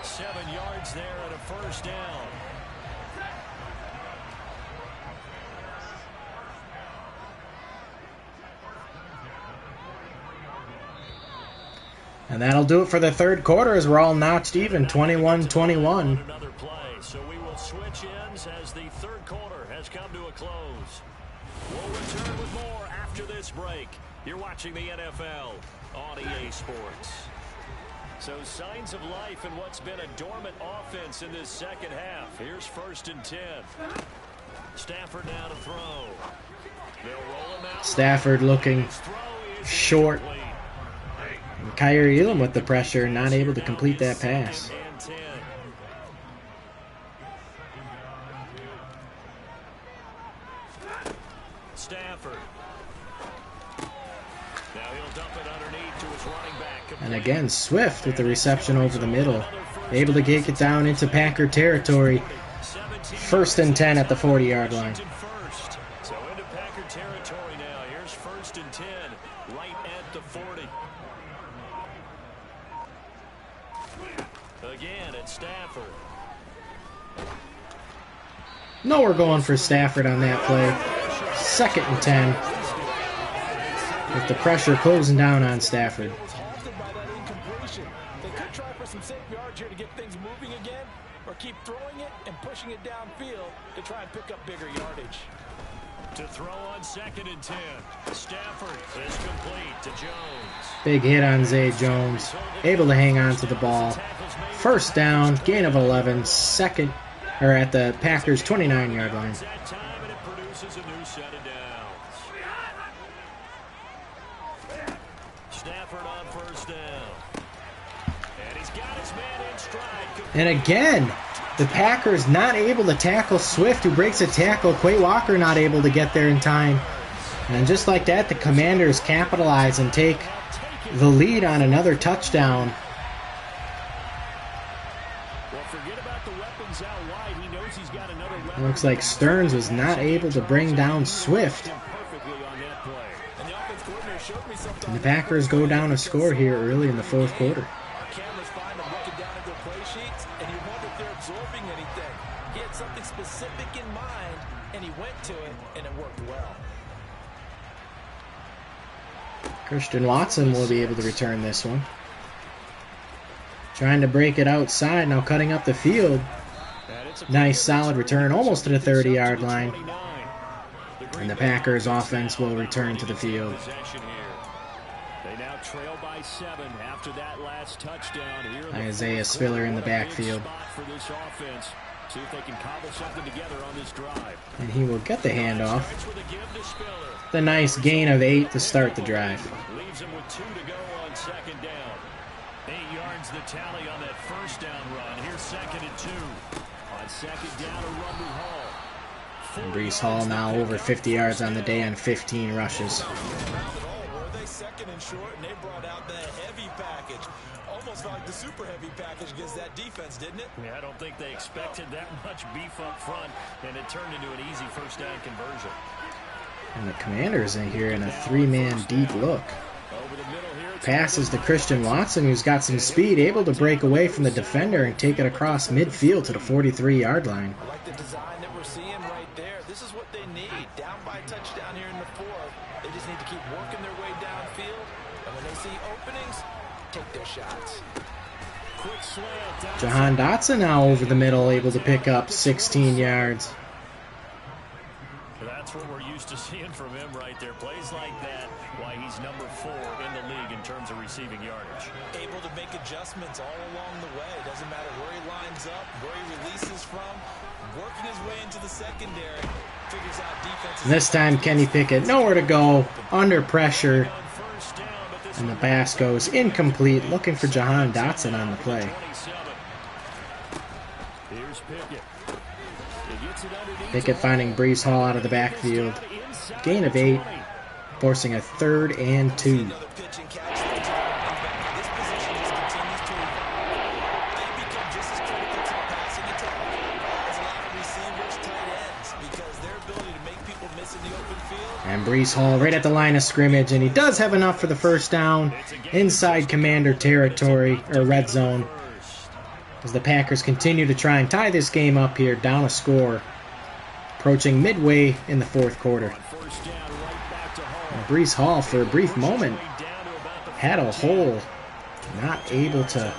7 yards there and a first down. And that'll do it for the third quarter as we're all notched even, 21-21. Another play, so we will switch ends as the third quarter has come to a close. We'll return with more after this break. You're watching the NFL on EA Sports. So signs of life in what's been a dormant offense in this second half. Here's 1st and 10. Stafford now to throw. They'll roll him out. Stafford looking short. Kyrie Elam with the pressure, not able to complete that pass. Stafford. Now he'll dump it underneath to his running back. And again, Swift with the reception over the middle. Able to get it down into Packer territory. 1st and 10 at the 40-yard line. So into Packer territory now. Here's 1st and 10, right at the 40. Again, it's Stafford. No, we're going for Stafford on that play. 2nd and 10. With the pressure closing down on Stafford. They could try for some safe yards here to get things moving again, or keep throwing it and pushing it downfield to try and pick up bigger yardage. To throw on 2nd and 10. Stafford is complete to Jones. Big hit on Zay Jones. Able to hang on to the ball. 1st down, gain of 11. At the Packers 29-yard line. That time, and it produces a new set of downs. Stafford on 1st down. And he's got his man in stride. And again, the Packers not able to tackle Swift, who breaks a tackle. Quay Walker not able to get there in time. And just like that, the Commanders capitalize and take the lead on another touchdown. Well, forget about the weapons out wide. He knows he's got another It looks like Stearns was not able to bring down Swift. And the Packers go down a score here early in the 4th quarter. Cameras find them looking down at their play sheets, and you wonder if they're absorbing anything. He had something specific in mind, and he went to it, and it worked well. Christian Watson will be able to return this one. Trying to break it outside, now cutting up the field. Nice solid return, almost to the 30-yard line. And the Packers offense will return to the field. They now trail by 7 after that last touchdown. Isaiah Spiller in the backfield. See if they can cobble something together on this drive. And he will get the handoff. The nice gain of 8 to start the drive. Leaves him with 2 to go on 2nd down. 8 yards the tally on that 1st down run. Here's 2nd and 2. On 2nd down, a run to Hall. And Breece Hall now over 50 yards on the day on 15 rushes. Were they 2nd and short, and they brought out the heavy package. Almost like the super heavy package against that defense, didn't it? Yeah, I don't think they expected that much beef up front, and it turned into an easy 1st down conversion. And the Commanders in here in a 3-man deep look. Passes to Christian Watson, who's got some speed, able to break away from the defender and take it across midfield to the 43-yard line. I like the design that we're seeing right there. This is what they need. Down by touchdown here in the 4th. They just need to keep working their way downfield. And when they see openings, take their shots. Quick slant. Jahan Dotson now over the middle, able to pick up 16 yards. That's what we're used to seeing from him right there. Plays like that, why he's number 4 in the league in terms of receiving yardage. Able to make adjustments all along the way. Doesn't matter where he lines up, where he releases from. Working his way into the secondary. Figures out defense. And this time Kenny Pickett nowhere to go, under pressure. And the pass goes incomplete, looking for Jahan Dotson on the play. Here's Pickett. Pickett finding Breece Hall out of the backfield. Gain of 8, forcing a 3rd and 2. Another pitch and catch. This position just continues to evolve. They become just as critical to the passing attack as a lot of receivers, tight ends, because their ability to make people miss in the open field. And Breece Hall right at the line of scrimmage, and he does have enough for the first down inside Commander territory, or red zone, as the Packers continue to try and tie this game up here, down a score, approaching midway in the 4th quarter. And Breece Hall, for a brief moment, had a hole, not able to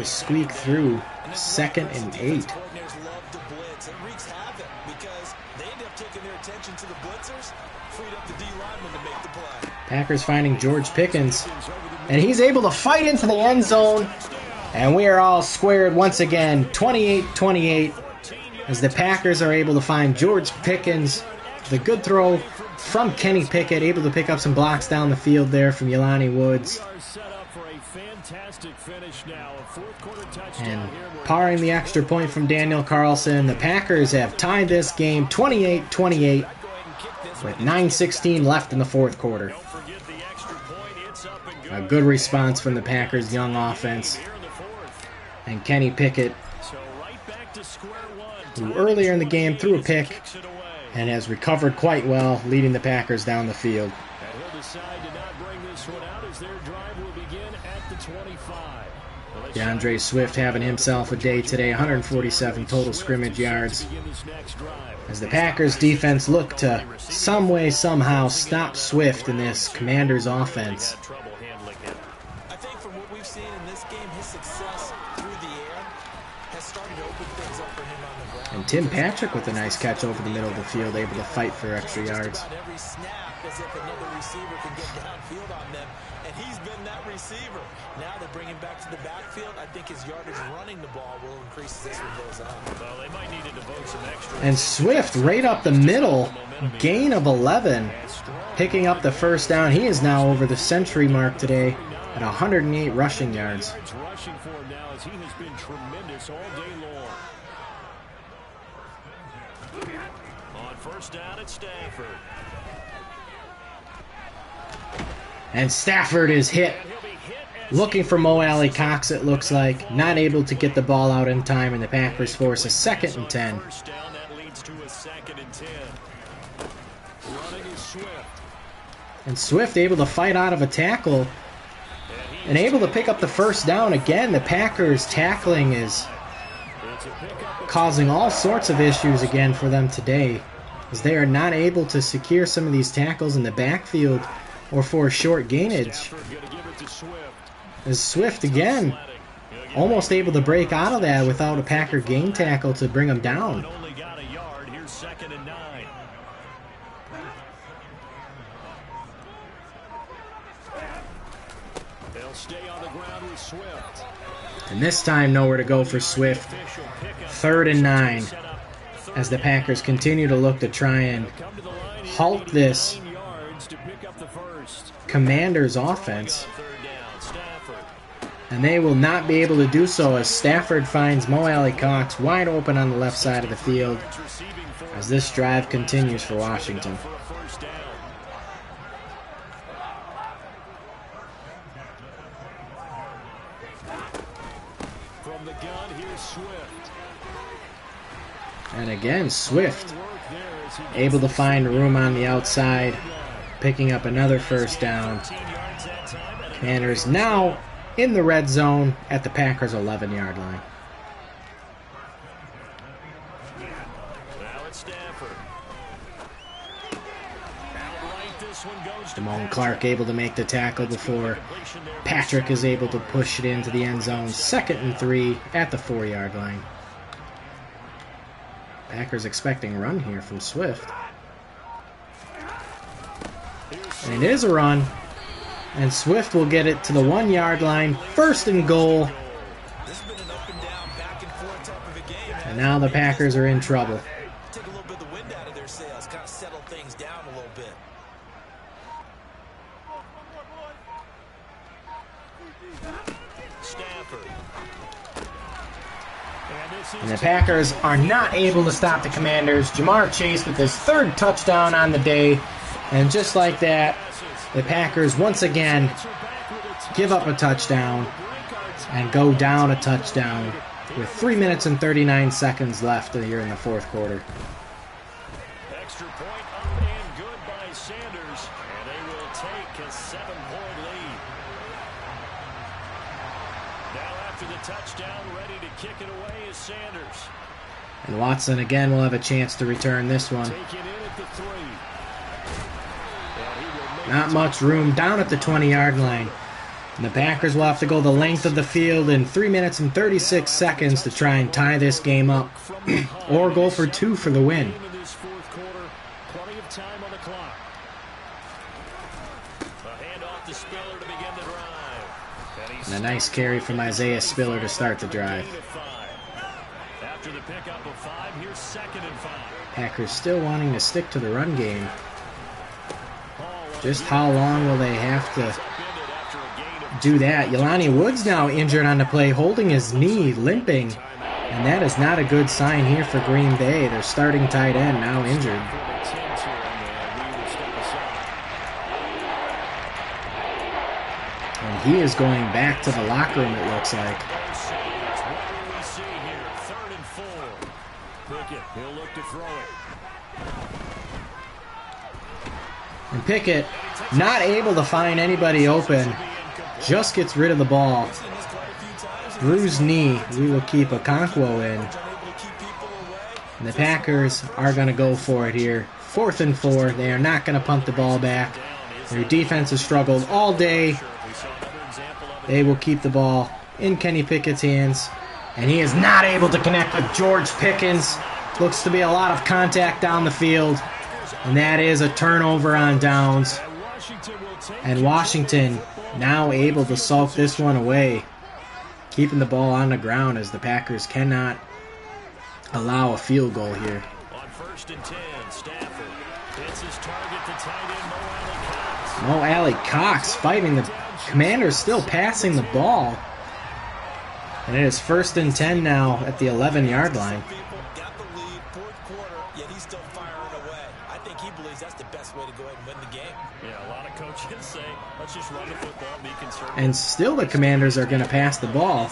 squeak through 2nd and 8. Coordinators love to blitz. It wreaks havoc because they end up taking their attention to the blitzers, freed up the D lineman to make the play. Packers finding George Pickens, and he's able to fight into the end zone, and we are all squared once again, 28-28, as the Packers are able to find George Pickens. The good throw from Kenny Pickett, able to pick up some blocks down the field there from Jelani Woods. And parring the extra point from Daniel Carlson, the Packers have tied this game 28-28 with 9:16 left in the 4th quarter. A good response from the Packers' young offense. And Kenny Pickett, who earlier in the game threw a pick and has recovered quite well, leading the Packers down the field. DeAndre Swift having himself a day today, 147 total scrimmage yards, as the Packers defense look to some way, somehow stop Swift in this Commanders offense. I think from what we've seen in this game, his success through the air has started to open things up for him on the ground. And Tim Patrick with a nice catch over the middle of the field, able to fight for extra yards. Just about every snap as if another receiver can get downfield on them, and he's been that receiver. Now they bring him back to the backfield. I think his yardage running the ball will increase as this one goes on. Well, they might need to devote some extra. And Swift right up the middle, gain of 11, picking up the first down. He is now over the century mark today at 108 rushing yards. Rushing for him now as he has been tremendous all day long. On first down at Stanford. And Stafford is hit. Looking for Mo Alley Cox, it looks like. Not able to get the ball out in time, and the Packers force a 2nd and 10. First down, that leads to a 2nd and 10. Running is Swift. And Swift able to fight out of a tackle and able to pick up the first down. Again, the Packers tackling is causing all sorts of issues again for them today, as they are not able to secure some of these tackles in the backfield or for a short gainage. As Swift again almost able to break out of that without a Packer gain tackle to bring him down. Only got a yard. Here's 2nd and 9. They'll stay on the ground with Swift. And this time nowhere to go for Swift. 3rd and 9, as the Packers continue to look to try and halt this Commanders offense. And they will not be able to do so, as Stafford finds Mo Alley Cox wide open on the left side of the field as this drive continues for Washington. From the gun, here's Swift. And again, Swift able to find room on the outside, picking up another first down. Commanders now in the red zone at the Packers' 11-yard line. Now it's Stafford. Out right Damone Clark able to make the tackle before Patrick is able to push it into the end zone. 2nd and 3 at the 4-yard line. Packers expecting a run here from Swift. And it is a run. And Swift will get it to the 1-yard line. 1st and goal. And now the Packers are in trouble. Take a little bit of the wind out of their sails, kind of settle things down a little bit. And the Packers are not able to stop the Commanders. Jamar Chase with his 3rd touchdown on the day. And just like that, the Packers once again give up a touchdown and go down a touchdown with 3 minutes and 39 seconds left here in the 4th quarter. Extra point up and good by Sanders, and they will take a 7-point lead. Now after the touchdown, ready to kick it away is Sanders. And Watson again will have a chance to return this one. Taking in at the 3. Not much room down at the 20-yard line. And the Packers will have to go the length of the field in 3 minutes and 36 seconds to try and tie this game up or go for 2 for the win. And a nice carry from Isaiah Spiller to start the drive. After the pickup of 5, here's 2nd and 5. Packers still wanting to stick to the run game. Just how long will they have to do that? Jelani Woods now injured on the play, holding his knee, limping. And that is not a good sign here for Green Bay. Their starting tight end now injured. And he is going back to the locker room, it looks like. He'll look to throw it. And Pickett, not able to find anybody open, just gets rid of the ball. Bruised knee. We will keep Okonkwo in. And the Packers are going to go for it here. 4th and 4. They are not going to punt the ball back. Their defense has struggled all day. They will keep the ball in Kenny Pickett's hands. And he is not able to connect with George Pickens. Looks to be a lot of contact down the field. And that is a turnover on downs. And Washington now able to sulk this one away. Keeping the ball on the ground as the Packers cannot allow a field goal here. On 1st and 10, Stafford hits his target, the tight end, Mo Alley Cox fighting the Commanders, still passing the ball. And it is 1st and 10 now at the 11-yard line. Got the lead, 4th quarter, yet he's still firing away. I think he believes that's the best way to go ahead and win the game. Yeah, a lot of coaches say, let's just run the football and be conservative. And still the Commanders are going to pass the ball.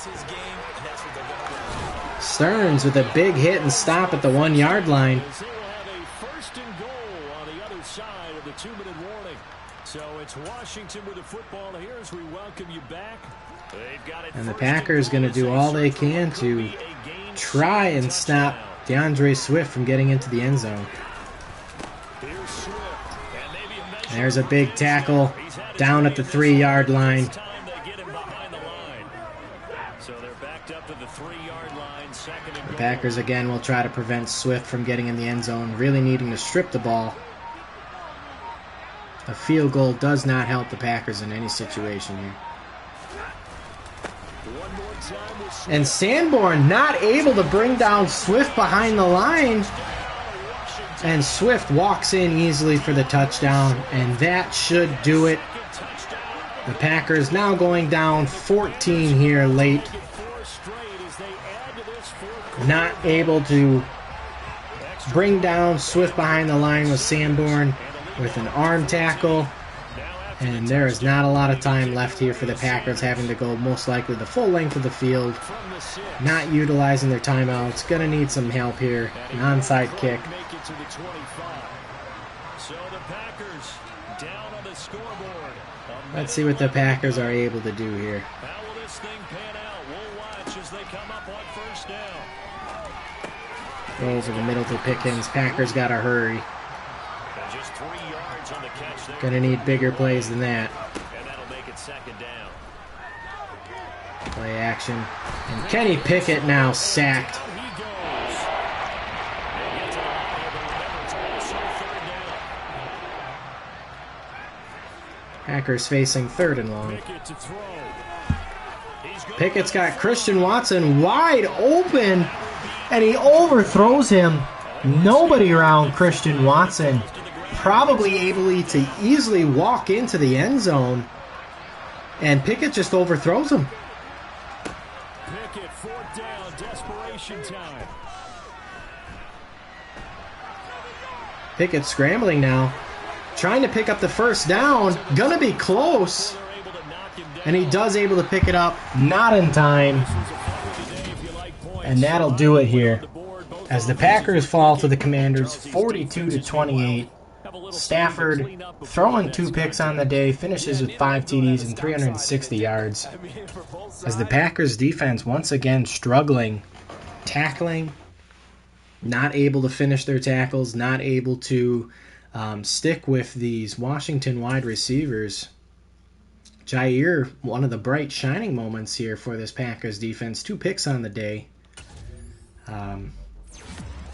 Stearns with a big hit and stop at the 1-yard line. They will have a 1st and goal on the other side of the 2-minute warning. So it's Washington with the football here as we welcome you back. And the Packers going to do all they can to try and stop DeAndre Swift from getting into the end zone. There's a big tackle down at the 3-yard line. The Packers again will try to prevent Swift from getting in the end zone, really needing to strip the ball. A field goal does not help the Packers in any situation here. And Sanborn not able to bring down Swift behind the line. And Swift walks in easily for the touchdown, and that should do it. The Packers now going down 14 here late. Not able to bring down Swift behind the line with Sanborn with an arm tackle. And there is not a lot of time left here for the Packers, having to go most likely the full length of the field. Not utilizing their timeouts. Going to need some help here. An onside kick. Let's see what the Packers are able to do here. How will this thing pan out? We'll watch as they come up on 1st down. Go over the middle to Pickens. Packers got to hurry. And just 3 yards yards on the catch there. Gonna need bigger plays than that. And that'll make it second down. Play action. And Kenny Pickett now sacked. Down he goes. They get to the line here, but remember, it's also third down. Packers facing 3rd and long. Pickett to throw. Pickett's got Christian Watson wide open, and he overthrows him. Nobody around Christian Watson. Probably able to easily walk into the end zone, and Pickett just overthrows him. Pickett, 4th down, desperation time. Pickett scrambling now, trying to pick up the 1st down. Gonna be close. And he does able to pick it up, not in time. And that'll do it here, as the Packers fall to the Commanders 42-28. Stafford, throwing 2 picks on the day, finishes with 5 TDs and 360 yards. As the Packers defense once again struggling, tackling, not able to finish their tackles, not able to stick with these Washington wide receivers. Jair, one of the bright shining moments here for this Packers defense. 2 picks on the day.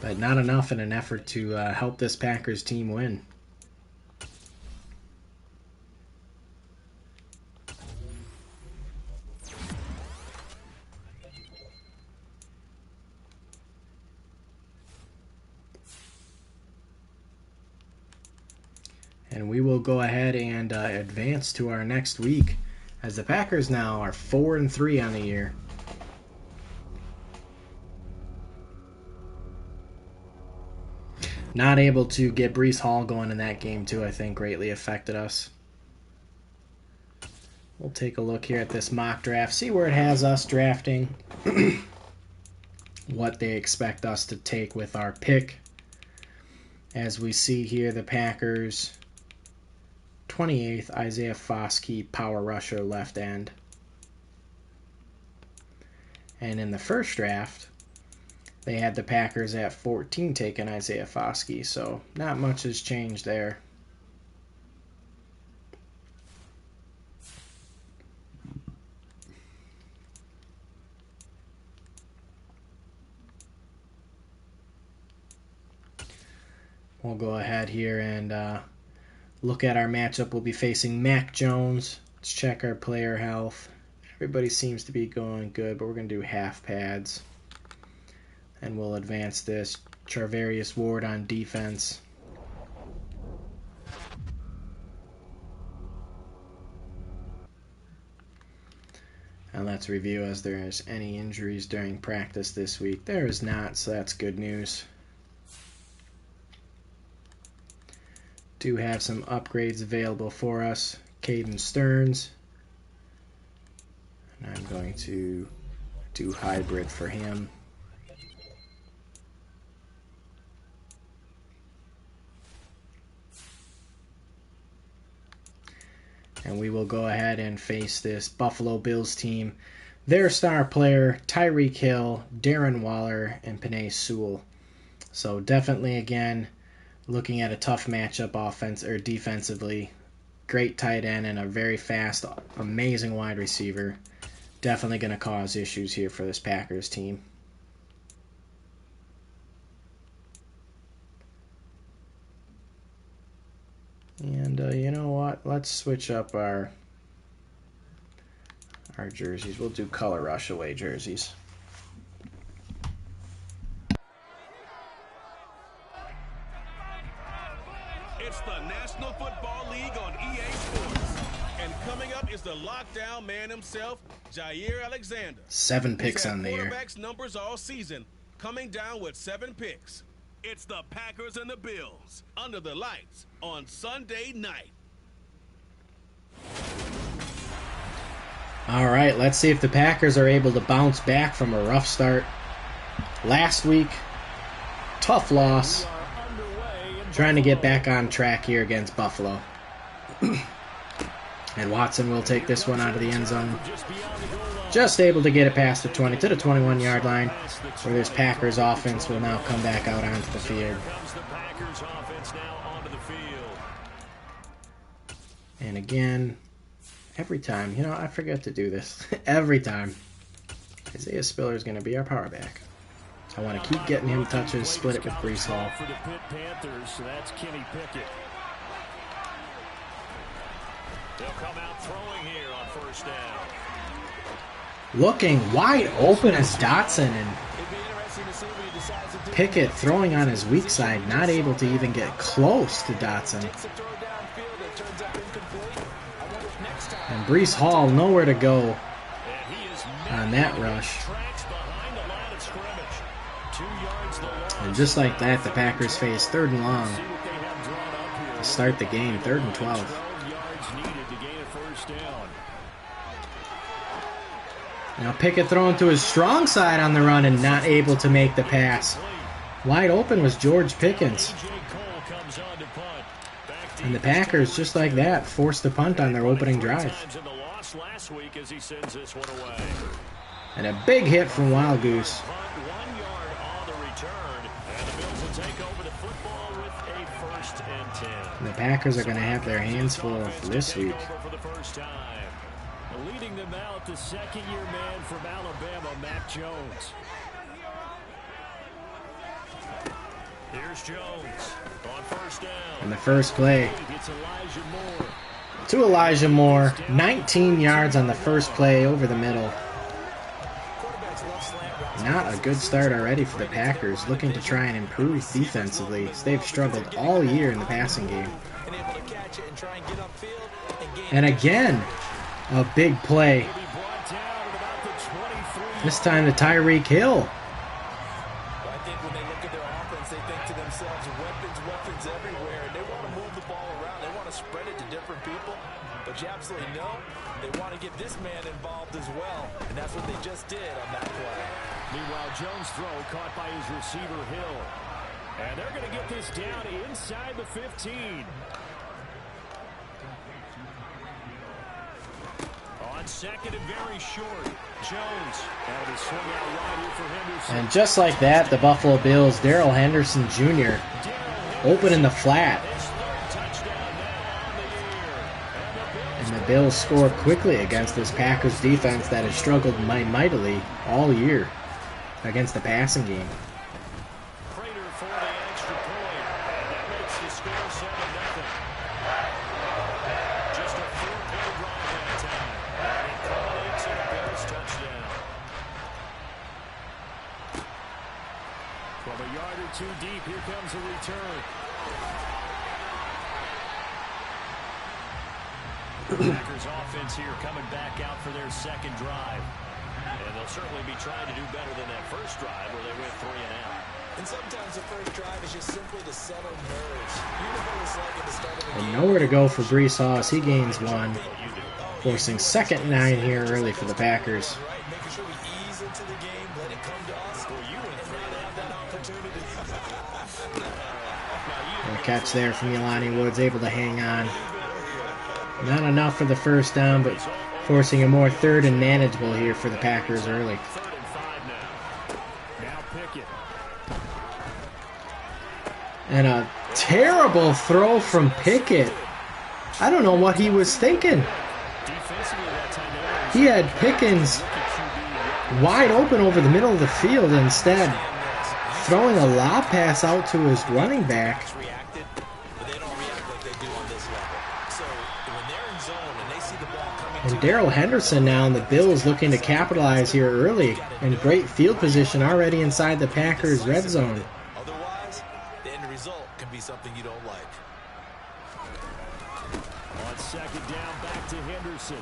But not enough in an effort to help this Packers team win. And we will go ahead and advance to our next week, as the Packers now are 4-3 on the year. Not able to get Breece Hall going in that game too, I think, greatly affected us. We'll take a look here at this mock draft, see where it has us drafting, what they expect us to take with our pick. As we see here, the Packers, 28th, Isaiah Foskey, power rusher, left end. And in the first draft, they had the Packers at 14 taking Isaiah Foskey, so not much has changed there. We'll go ahead here and look at our matchup. We'll be facing Mac Jones. Let's check our player health. Everybody seems to be going good, but we're going to do half pads. And we'll advance this. Charvarius Ward on defense. And let's review as there is any injuries during practice this week. There is not, so that's good news. Do have some upgrades available for us. Caden Stearns. And I'm going to do hybrid for him. And we will go ahead and face this Buffalo Bills team. Their star player, Tyreek Hill, Darren Waller, and Penei Sewell. So definitely, again, looking at a tough matchup defensively. Great tight end and a very fast, amazing wide receiver. Definitely going to cause issues here for this Packers team. And you know what? Let's switch up our jerseys. We'll do color rush away jerseys. It's the National Football League on EA Sports. And coming up is the lockdown man himself, Jair Alexander. 7 picks on the year. Quarterbacks numbers all season, coming down with 7 picks. It's the Packers and the Bills under the lights on Sunday night. All right, let's see if the Packers are able to bounce back from a rough start last week. Tough loss. Trying to get back on track here against Buffalo. And Watson will take this one out of the end zone. Just able to get it past the 20 to the 21-yard line, where this Packers offense will now come back out onto the field. And again, every time, you know, I forget to do this. Every time. Isaiah Spiller is going to be our power back. I want to keep getting him touches, split it with Breece Hall. For the Pitt Panthers, so that's Kenny Pickett. They'll come out throwing here on first down. Looking wide open is Dotson, and Pickett throwing on his weak side, not able to even get close to Dotson. And Breece Hall nowhere to go on that rush. And just like that, the Packers face 3rd and long to start the game, 3rd and 12. Now Pickett throwing to his strong side on the run and not able to make the pass. Wide open was George Pickens. And the Packers, just like that, forced the punt on their opening drive. And a big hit from Wild Goose. And the Packers are going to have their hands full this week. Leading them out, the second-year man from Alabama, Mac Jones. Here's Jones on first down. And the first play to Elijah Moore. 19 yards on the first play over the middle. Not a good start already for the Packers, looking to try and improve defensively. They've struggled all year in the passing game. And again, a big play. This time to Tyreek Hill. I think when they look at their offense, they think to themselves, weapons everywhere, and they want to move the ball around. They want to spread it to different people. But you absolutely know they want to get this man involved as well, and that's what they just did on that play. Meanwhile, Jones' throw caught by his receiver, Hill. And they're going to get this down inside the 15. On second and very short, Jones. And a swing out right here for Henderson. And just like that, the Buffalo Bills, Darrell Henderson Jr. open in the flat. And the Bills score quickly against this Packers defense that has struggled mightily all year against the passing game. Prater for the extra point. And that makes the score 7-0. Just a 4-play drive that time. And it culminates in a Bills touchdown. From a yard or two deep, here comes a return. Packers offense here coming back out for their second drive. And they'll certainly be trying to do better than that first drive where they went 3 and out. And sometimes the first drive is just simply to settle nerves. You know what it's like at the start of the game. And nowhere to go for Breece Hall as he gains 1, forcing 2nd and 9 here early for the Packers. Making sure we ease into the game, let it come to us. Well, you would not have that opportunity. And a catch there from Jelani Woods, able to hang on. Not enough for the first down, but forcing a more 3rd and manageable here for the Packers early. 3rd and 5 now. Now Pickett. And a terrible throw from Pickett. I don't know what he was thinking. He had Pickens wide open over the middle of the field, instead throwing a lob pass out to his running back. And Darrell Henderson now, and the Bills looking to capitalize here early. In great field position already inside the Packers' red zone. Otherwise, the end result can be something you don't like. On second down, back to Henderson.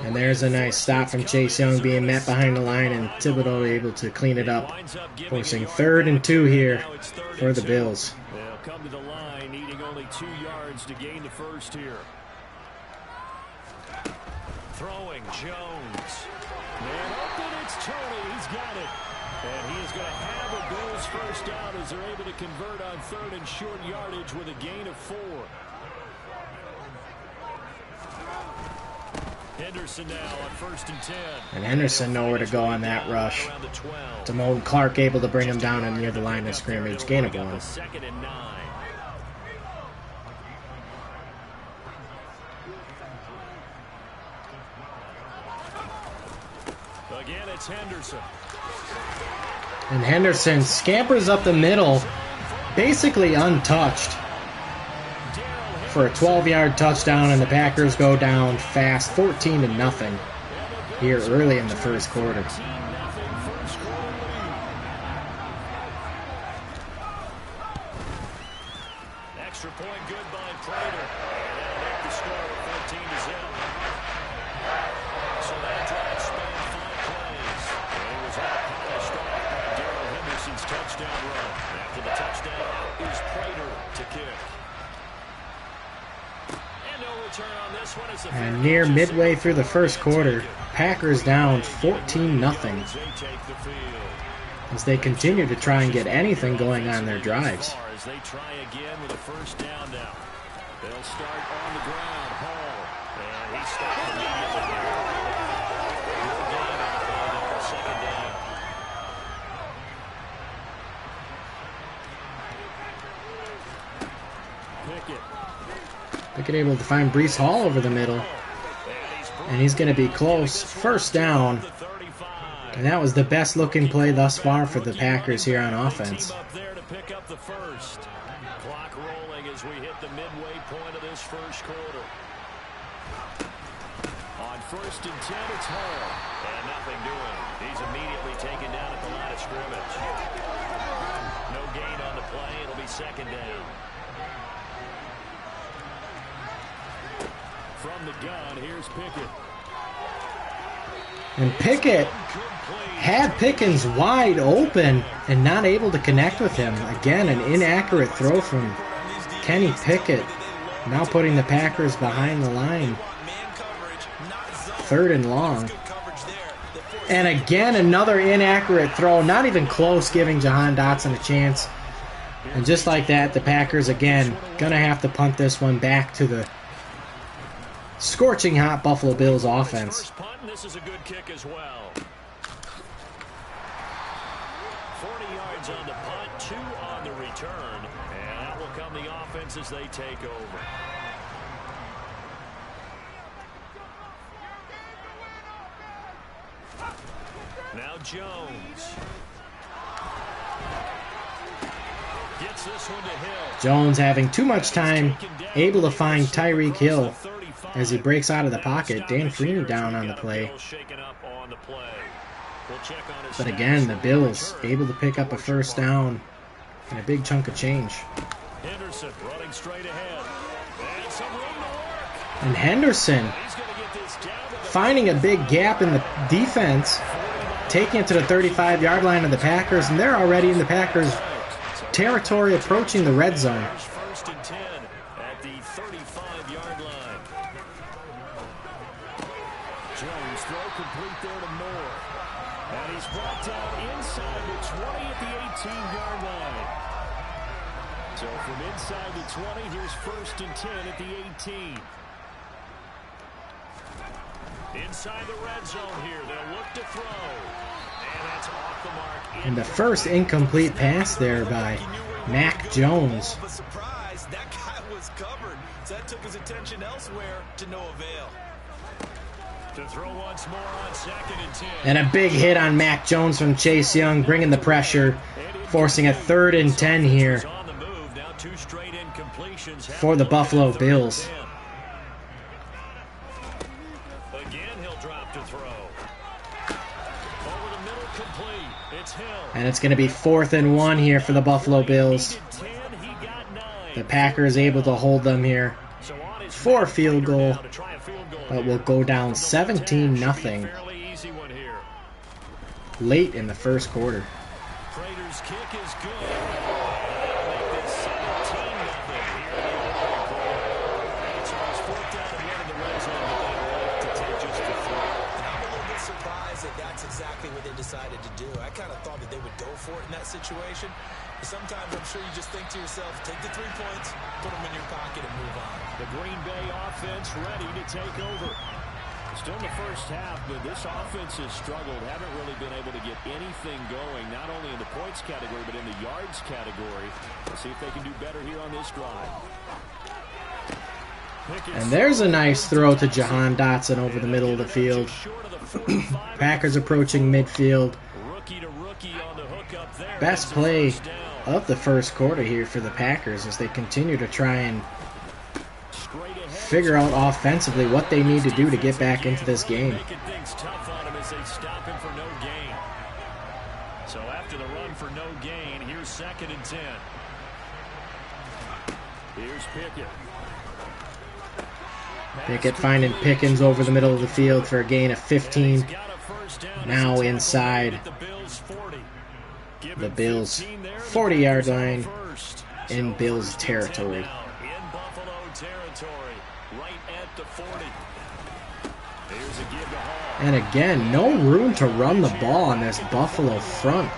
And there's a nice stop from Chase Young, being met behind the line, and Thibodeau able to clean it up. Forcing 3rd and 2 here for the Bills. They'll come to the line, needing only 2 yards to gain the first here. Throwing Jones. And open, it's Tony. He's got it. And he is going to have a Bills first down as they're able to convert on 3rd and short yardage with a gain of 4. Henderson now on 1st and 10. And Henderson nowhere to go on that rush. Damone Clark able to bring him down and near the line of scrimmage. Gain of 1. 2nd and 9. again, it's Henderson. And Henderson scampers up the middle, basically untouched, for a 12-yard touchdown, and the Packers go down fast, 14-0 here early in the first quarter. Extra point good by Prater. And that'll make the score 14-0. So that drive spanned 5 plays. And it was all polished off by Darrell Henderson's touchdown run. After the touchdown, is Prater to kick. And no return on this one. And near midway through the first quarter, Packers down 14-0 as they continue to try and get anything going on their drives. As they try again with a first down now. They'll start on the ground. Hall. And he stopped immediately there. Good game out there. Second down. Pickett able to find Breece Hall over the middle. And he's going to be close. First down. And that was the best looking play thus far for the Packers here on offense. Clock rolling as we hit the midway point of this first quarter. On 1st and 10, it's Hall. And nothing doing. He's immediately taken down at the line of scrimmage. No gain on the play. It'll be second down. From the gun, here's Pickett. And Pickett had Pickens wide open and not able to connect with him. Again, an inaccurate throw from Kenny Pickett. Now putting the Packers behind the line. 3rd and long. And again, another inaccurate throw. Not even close, giving Jahan Dotson a chance. And just like that, the Packers, again, going to have to punt this one back to the scorching hot Buffalo Bills offense. This is a good kick as well. 40 yards on the punt, 2 on the return. And that will come the offense as they take over. Now Jones. Gets this one to Hill. Jones having too much time, able to find Tyreek Hill as he breaks out of the pocket. Dan Freeney down on the play. But again, the Bills able to pick up a first down and a big chunk of change. Henderson running straight ahead. And some room to work. And Henderson finding a big gap in the defense, taking it to the 35-yard line of the Packers, and they're already in the Packers' territory, approaching the red zone. First and 10 at the 35-yard line. Jones throw complete there to Moore. And he's brought down inside the 20 at the 18-yard line. So from inside the 20, here's 1st and 10 at the 18. Inside the red zone here, they'll look to throw. And that's off the mark. And the first incomplete pass there by Mac Jones. Surprise, that guy was covered. So that took his attention elsewhere to no avail. To throw once more on 2nd and 10. And a big hit on Mac Jones from Chase Young, bringing the pressure, forcing a 3rd and 10 here for the Buffalo Bills. Again, he'll drop to throw. Over the middle, complete. It's Hill. And it's going to be 4th and 1 here for the Buffalo Bills. The Packers able to hold them here for a field goal, but will go down 17-0 late in the first quarter. Prater's kick is good. That's exactly what they decided to do. I kind of thought that they would go for it in that situation. But sometimes I'm sure you just think to yourself, take the 3 points, put them in your pocket, and move on. The Green Bay offense ready to take over. Still in the first half, but this offense has struggled. Haven't really been able to get anything going, not only in the points category, but in the yards category. We'll see if they can do better here on this drive. And there's a nice throw to Jahan Dotson over the middle of the field. Packers approaching midfield. Rookie to rookie on the hook up there. Best play of the first quarter here for the Packers as they continue to try and figure out offensively what they need to do to get back into this game. Making things tough on him as they stop him for no gain. So after the run for no gain, here's 2nd and 10. Here's Pickett. Pickett finding Pickens over the middle of the field for a gain of 15. Now inside the Bills' 40-yard line in Bills territory. In Buffalo territory, right at the 40. Here's a give to Hall. And again, no room to run the ball on this Buffalo front.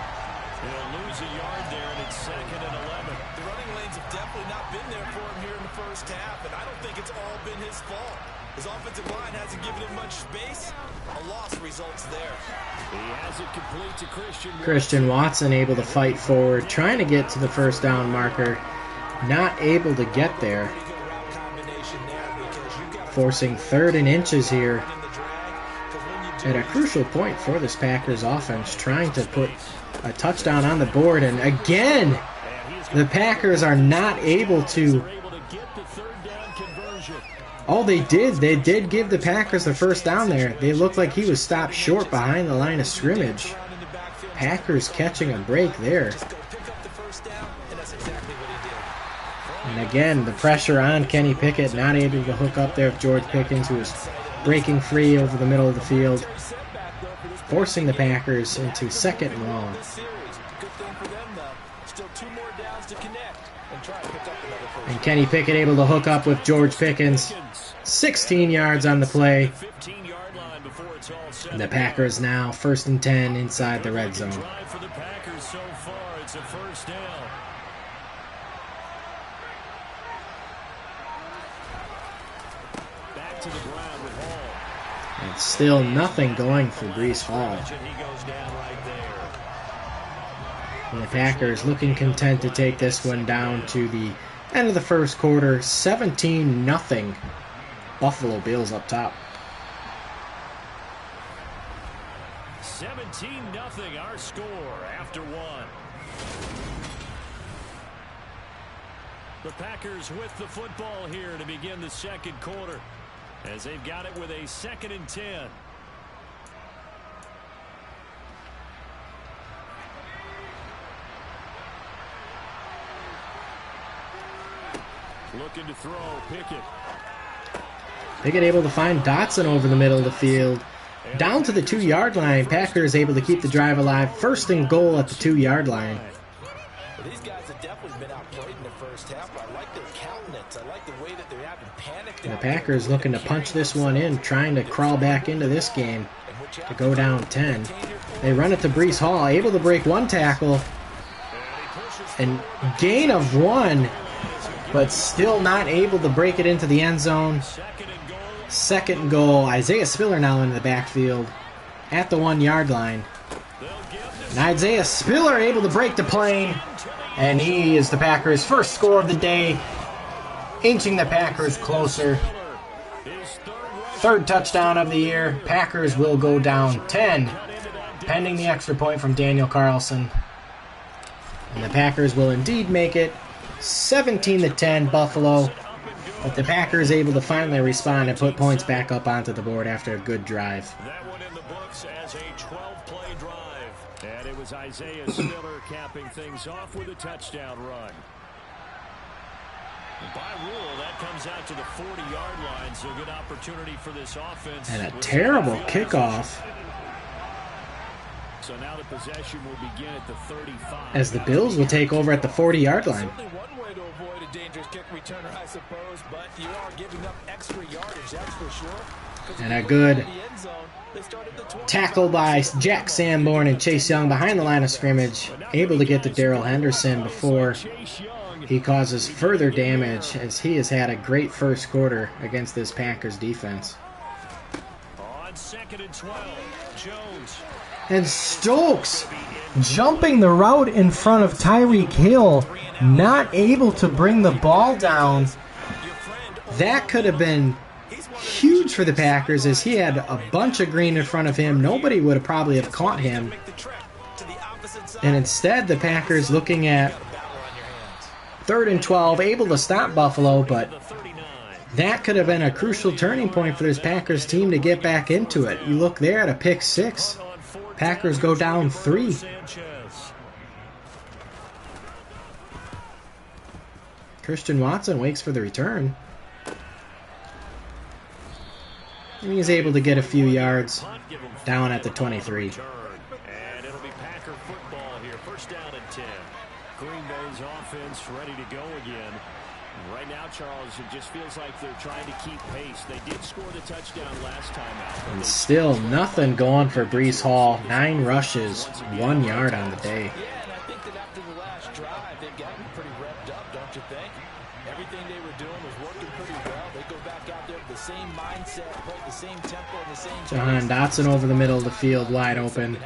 He'll lose a yard there, and it's 2nd and 11. The running lanes have definitely not been there for him here in the first half, and I don't think it's all been his fault. His offensive line hasn't given him much space. A loss results there. He has it complete to Christian Watson able to fight forward, trying to get to the first down marker. Not able to get there. Forcing 3rd and inches here at a crucial point for this Packers offense, trying to put a touchdown on the board. And again, the Packers are not able to. Oh, they did give the Packers the first down there. They looked like he was stopped short behind the line of scrimmage. Packers catching a break there. And again, the pressure on Kenny Pickett, not able to hook up there with George Pickens, who was breaking free over the middle of the field, forcing the Packers into 2nd and long. And Kenny Pickett able to hook up with George Pickens. 16 yards on the play. And the Packers now 1st and 10 inside the red zone. For the Packers so far, it's a first down. Back to the ground with Hall. And still nothing going for Breece Hall. He goes down right there. And the Packers looking content to take this one down to the end of the first quarter. 17-0. Buffalo Bills up top. 17-0 our score after 1. The Packers with the football here to begin the second quarter, as they've got it with a 2nd and 10. Looking to throw, Pickett. Pickett able to find Dotson over the middle of the field. Down to the 2-yard line. Packers able to keep the drive alive. 1st and goal at the 2-yard line. Well, these guys have definitely been outplayed in the first half. I like their countenance. I like the way that they're having panicked. And the Packers looking to punch this one in, trying to crawl back into this game to go down 10. They run it to Breece Hall, able to break one tackle. And gain of 1, but still not able to break it into the end zone. 2nd and goal. Isaiah Spiller now in the backfield at the 1-yard line. And Isaiah Spiller able to break the plane. And he is the Packers' first score of the day, inching the Packers closer. 3rd touchdown of the year. Packers will go down 10, pending the extra point from Daniel Carlson. And the Packers will indeed make it 17-10 Buffalo. But the Packers able to finally respond and put points back up onto the board after a good drive. That one in the books as a 12-play drive. And it was Isaiah Spiller capping things off with a touchdown run. And by rule, that comes out to the 40-yard line, so good opportunity for this offense. And a terrible kickoff. So now the possession will begin at the 35. As the Bills will take over at the 40-yard line. Certainly one way to avoid a dangerous kick returner, I suppose, but you are giving up extra yardage, that's for sure. And a good tackle by Jack Sanborn and Chase Young behind the line of scrimmage. Able to get to Darrell Henderson before he causes further damage, as he has had a great first quarter against this Packers defense. On 2nd and 12, Jones. And Stokes jumping the route in front of Tyreek Hill, not able to bring the ball down. That could have been huge for the Packers as he had a bunch of green in front of him. Nobody would have probably have caught him. And instead, the Packers looking at 3rd and 12, able to stop Buffalo, but that could have been a crucial turning point for this Packers team to get back into it. You look there at a pick 6. Packers go down 3. Christian Watson waits for the return. And he's able to get a few yards down at the 23. And it'll be Packer football here. First down and 10. Green Bay's offense ready to go again. Right now, Charles, it just feels like they're trying to keep pace. They did score the touchdown last time out. And still nothing going for Breece Hall. 9 rushes, 1 yard on the day. Yeah, and I think that after the last drive, they've gotten pretty revved up, don't you think? Everything they were doing was working pretty well. They go back out there with the same mindset, play the same tempo, and the same Jahan Dotson over the middle of the field, wide open.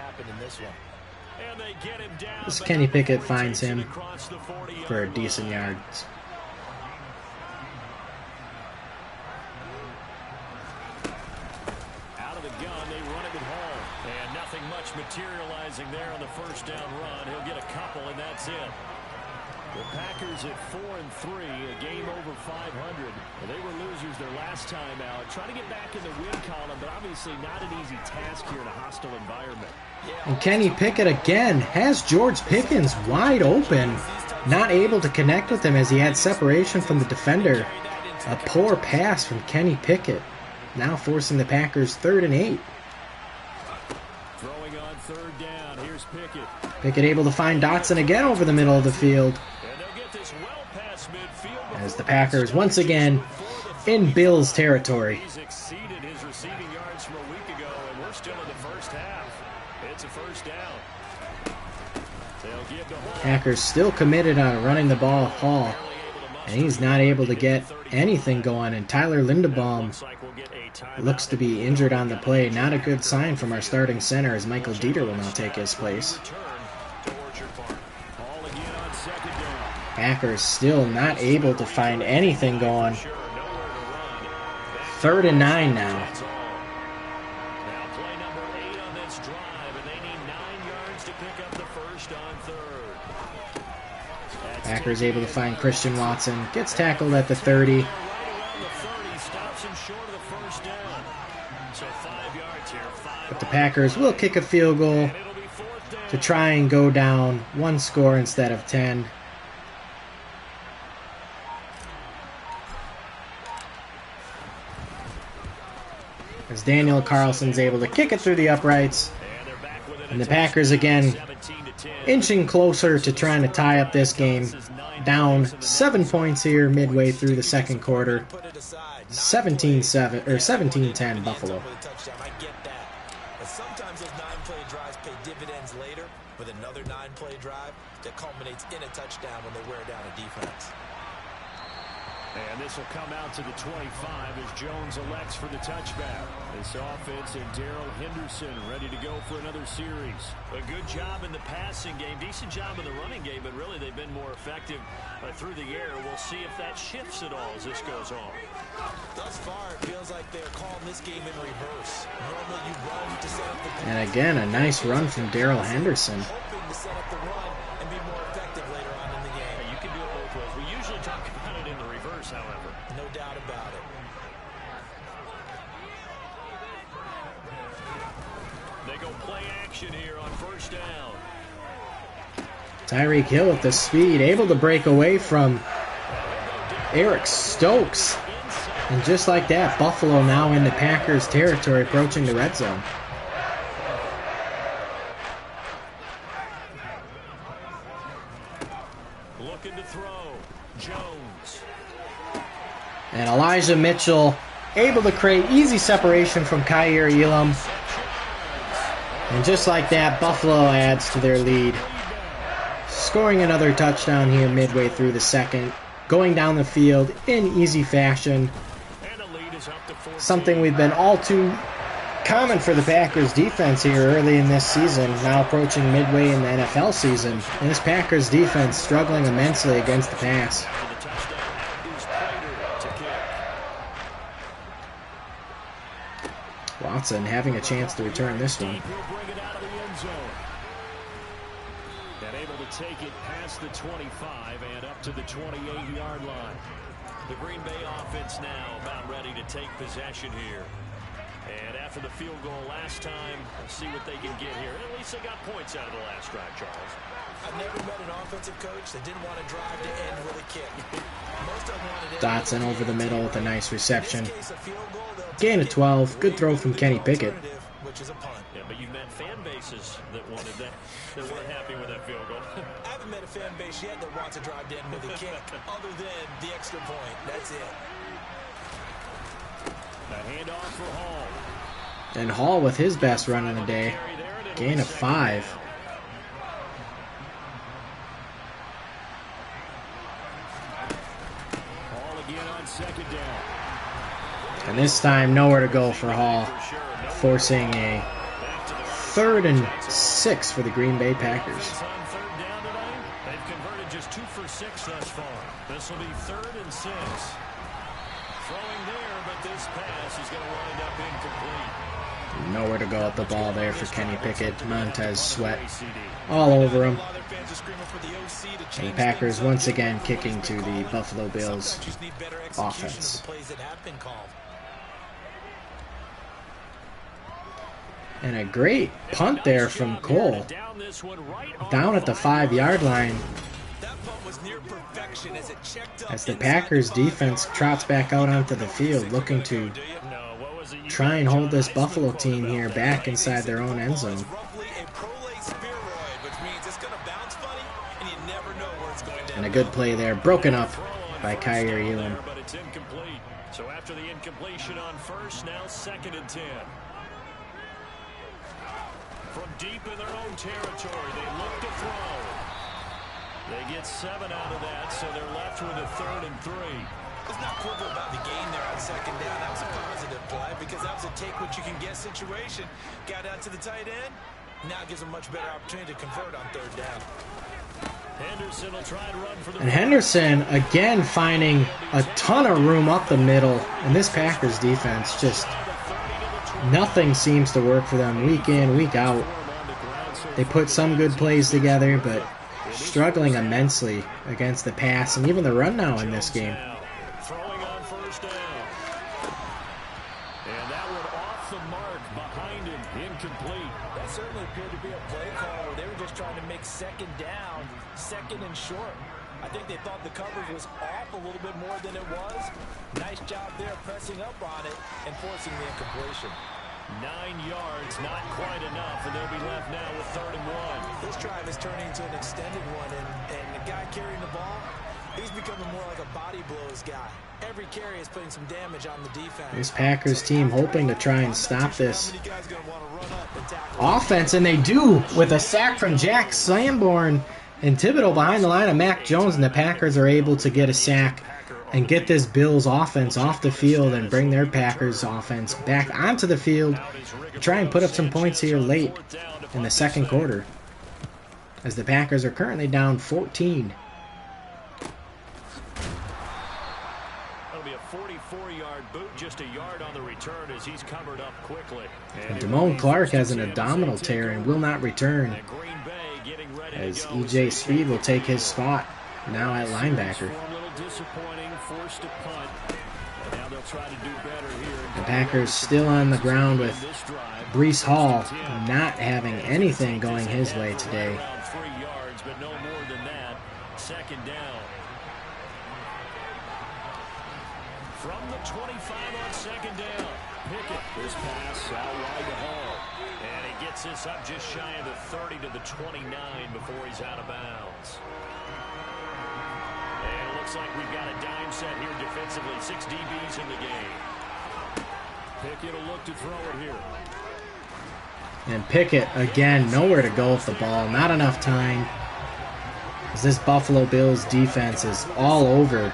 As Kenny Pickett finds him for a decent yards. Out of the gun, they run it with Hall. And nothing much materializing there on the first down run. He'll get a couple, and that's it. The Packers at 4-3, a game over 500. They were losers their last time out. Trying to get back in the win column, but obviously not an easy task here in a hostile environment. And Kenny Pickett again has George Pickens wide open. Not able to connect with him as he had separation from the defender. A poor pass from Kenny Pickett. Now forcing the Packers 3rd and 8. Throwing on 3rd down, here's Pickett. Pickett able to find Dotson again over the middle of the field. As the Packers once again in Bills territory. He's exceeded his receiving yards from a week ago, and we're still in the first half. It's a first down. They'll give the Hall. Packers still committed on running the ball with Hall. And he's not able to get anything going. And Tyler Linderbaum looks to be injured on the play. Not a good sign from our starting center as Michael Dieter will now take his place. Packers still not able to find anything going. 3rd and 9 now. Play number 8 on this drive, and they need 9 yards to pick up the first on 3rd. Packers able to find Christian Watson. Gets tackled at the 30. But the Packers will kick a field goal to try and go down 1 score instead of 10. As Daniel Carlson's able to kick it through the uprights. And the Packers again inching closer to trying to tie up this game. Down 7 points here midway through the second quarter. 17-7 or 17-10 Buffalo. Sometimes those 9-play drives pay dividends later with another 9-play drive that culminates in a touchdown when they wear down a defense. And this will come out to the 25 as Jones elects for the touchback. This offense and Darrell Henderson ready to go for another series. A good job in the passing game, decent job in the running game, but really they've been more effective through the air. We'll see if that shifts at all as this goes on. Thus far, it feels like they're calling this game in reverse. Normally you run to set up the And again, a nice run from Darrell Henderson. hoping to set up the run and be more effective later on in the game. You can do it both ways. We usually talk about it in the reverse, however. No doubt about it. They go play action here on first down. Tyreek Hill with the speed, able to break away from Eric Stokes. And just like that, Buffalo now in the Packers territory, approaching the red zone. Looking to throw. Jones. And Elijah Mitchell able to create easy separation from Kaiir Elam. And just like that, Buffalo adds to their lead. Scoring another touchdown here midway through the second. Going down the field in easy fashion. Something we've been all too common for the Packers defense here early in this season, now approaching midway in the NFL season. And this Packers defense struggling immensely against the pass. Watson having a chance to return this one. He'll bring it out of the end zone. And able to take it past the 25 and up to the 28-yard line. The Green Bay offense now about ready to take possession here. And after the field goal last time, let's see what they can get here. At least they got points out of the last drive, Charles. I've never met an offensive coach that didn't want to drive to end with a kick. Most of them wanted Dotson over the middle with a nice reception. Gain of 12. Good throw from Kenny Pickett. Which is a punt. Yeah, but you've met fan bases that wanted that weren't happy with that field goal. I haven't met a fan base yet that wants to drive to end with a kick, other than the extra point. That's it. A handoff for Hall. And Hall with his best run of the day. Gain of 5. Hall again on second down. And this time, nowhere to go for Hall, forcing a 3rd and 6 for the Green Bay Packers. On third down tonight, they've converted just 2 for 6 thus far. This will be 3rd and 6. Throwing there, but this pass is going to wind up incomplete. Nowhere to go at the ball there for Kenny Pickett. Montez Sweat all over him. And the Packers once again kicking to the Buffalo Bills offense. And a great punt there from Cole. Down at the 5-yard line. As the Packers defense trots back out onto the field looking to try and hold this Buffalo team here back inside their own end zone. And a good play there, broken up by Kyrie Elam. But it's incomplete. So after the incompletion on first, now 2nd and 10. From deep in their own territory, they look to throw. They get 7 out of that, so they're left with a 3rd and 3. Let's not quibble about the gain there on second down. That was a positive play because that was a take what you can get situation. Got out to the tight end. Now gives them much better opportunity to convert on 3rd down. Henderson will try and run for the... And Henderson again finding a ton of room up the middle. And this Packers defense just... nothing seems to work for them week in, week out. They put some good plays together, but struggling immensely against the pass and even the run now in this game. Throwing on first down. And that one off the mark behind him, incomplete. That certainly appeared to be a play call where they were just trying to make second down, 2nd and short. I think they thought the coverage was off a little bit more than it was. Nice job there pressing up on it and forcing the incompletion. 9 yards, not quite enough, and they'll be left now with 3rd and 1. This drive is turning into an extended one, and the guy carrying the ball, he's becoming more like a body blows guy. Every carry is putting some damage on the defense. This Packers team hoping to try and stop this offense, and they do with a sack from Jack Sanborn and Thibodeau behind the line of Mac Jones, and the Packers are able to get a sack and get this Bills offense off the field and bring their Packers offense back onto the field to try and put up some points here late in the 2nd quarter, as the Packers are currently down 14. That'll be a 44-yard boot, just a yard on the return as he's covered up quickly. And Damone Clark has an abdominal tear and will not return, as E.J. Speed will take his spot now at linebacker. Disappointing, forced to punt. And now they'll try to do better here. The Packers still on the ground with Breece Hall not having anything going his way today. Around 3 yards, but no more than that. 2nd down. From the 25 on 2nd down. Pickett, this pass out wide to Hall. And he gets this up just shy of the 30 to the 29 before he's out of bounds. And it looks like we've got a dime set here defensively. 6 DBs in the game. Pickett will look to throw it here. And Pickett, again, nowhere to go with the ball. Not enough time. As this Buffalo Bills defense is all over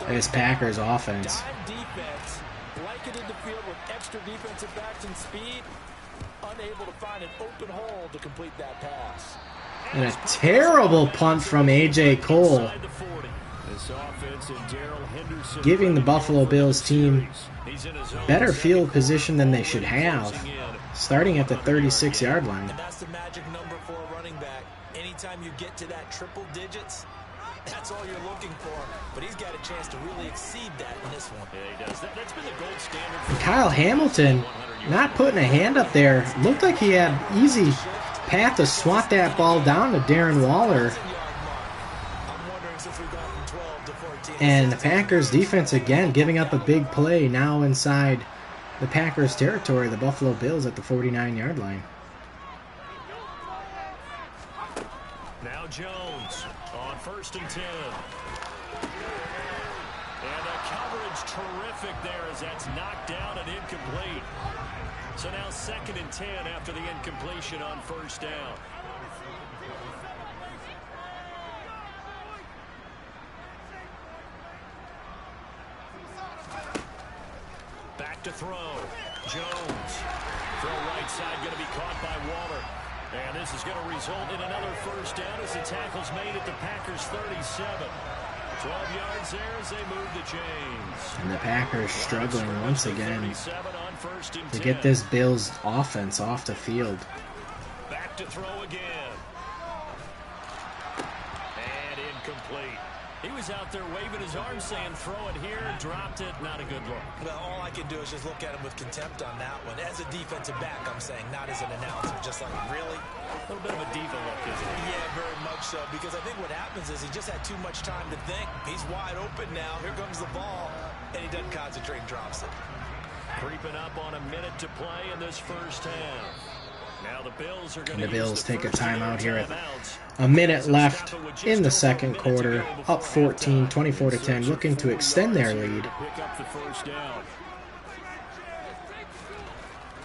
this Packers offense. Defense blanketed the field with extra defensive backs and speed. Unable to find an open hole to complete that pass. And a terrible punt from A.J. Cole. This offense and Darrell Henderson giving the Buffalo Bills team better field position than they should have, starting at the 36-yard line. And that's the magic number for a running back. Anytime you get to that triple digits, that's all you're looking for. But he's got a chance to really exceed that in this one. Yeah, he does. That's been the gold standard for Kyle Hamilton not putting a hand up there. Looked like he had easy path to swat that ball down to Darren Waller. And the Packers defense again giving up a big play now inside the Packers territory. The Buffalo Bills at the 49-yard line. Now Jones on 1st and 10. And the coverage terrific there as that's knocked down and incomplete. So now 2nd and 10 after the incompletion on 1st down. Back to throw. Jones. Throw right side going to be caught by Waller. And this is going to result in another 1st down as the tackle's made at the Packers 37. 12 yards there as they move the chains. And the Packers struggling once again on 1st and to 10. get this Bills offense off the field. Back to throw again. And incomplete. He was out there waving his arms saying throw it here, dropped it, not a good look. Well, all I can do is just look at him with contempt on that one. As a defensive back, I'm saying, not as an announcer. Just like, really? A little bit of a diva look, isn't it? Yeah, very much so. Because I think what happens is he just had too much time to think. He's wide open now. Here comes the ball. And he doesn't concentrate and drops it. Creeping up on a minute to play in this 1st half. Now the Bills are going to take a timeout here at a minute left in the 2nd quarter, up 14, 24-10, looking to extend their lead. Pick up the 1st down.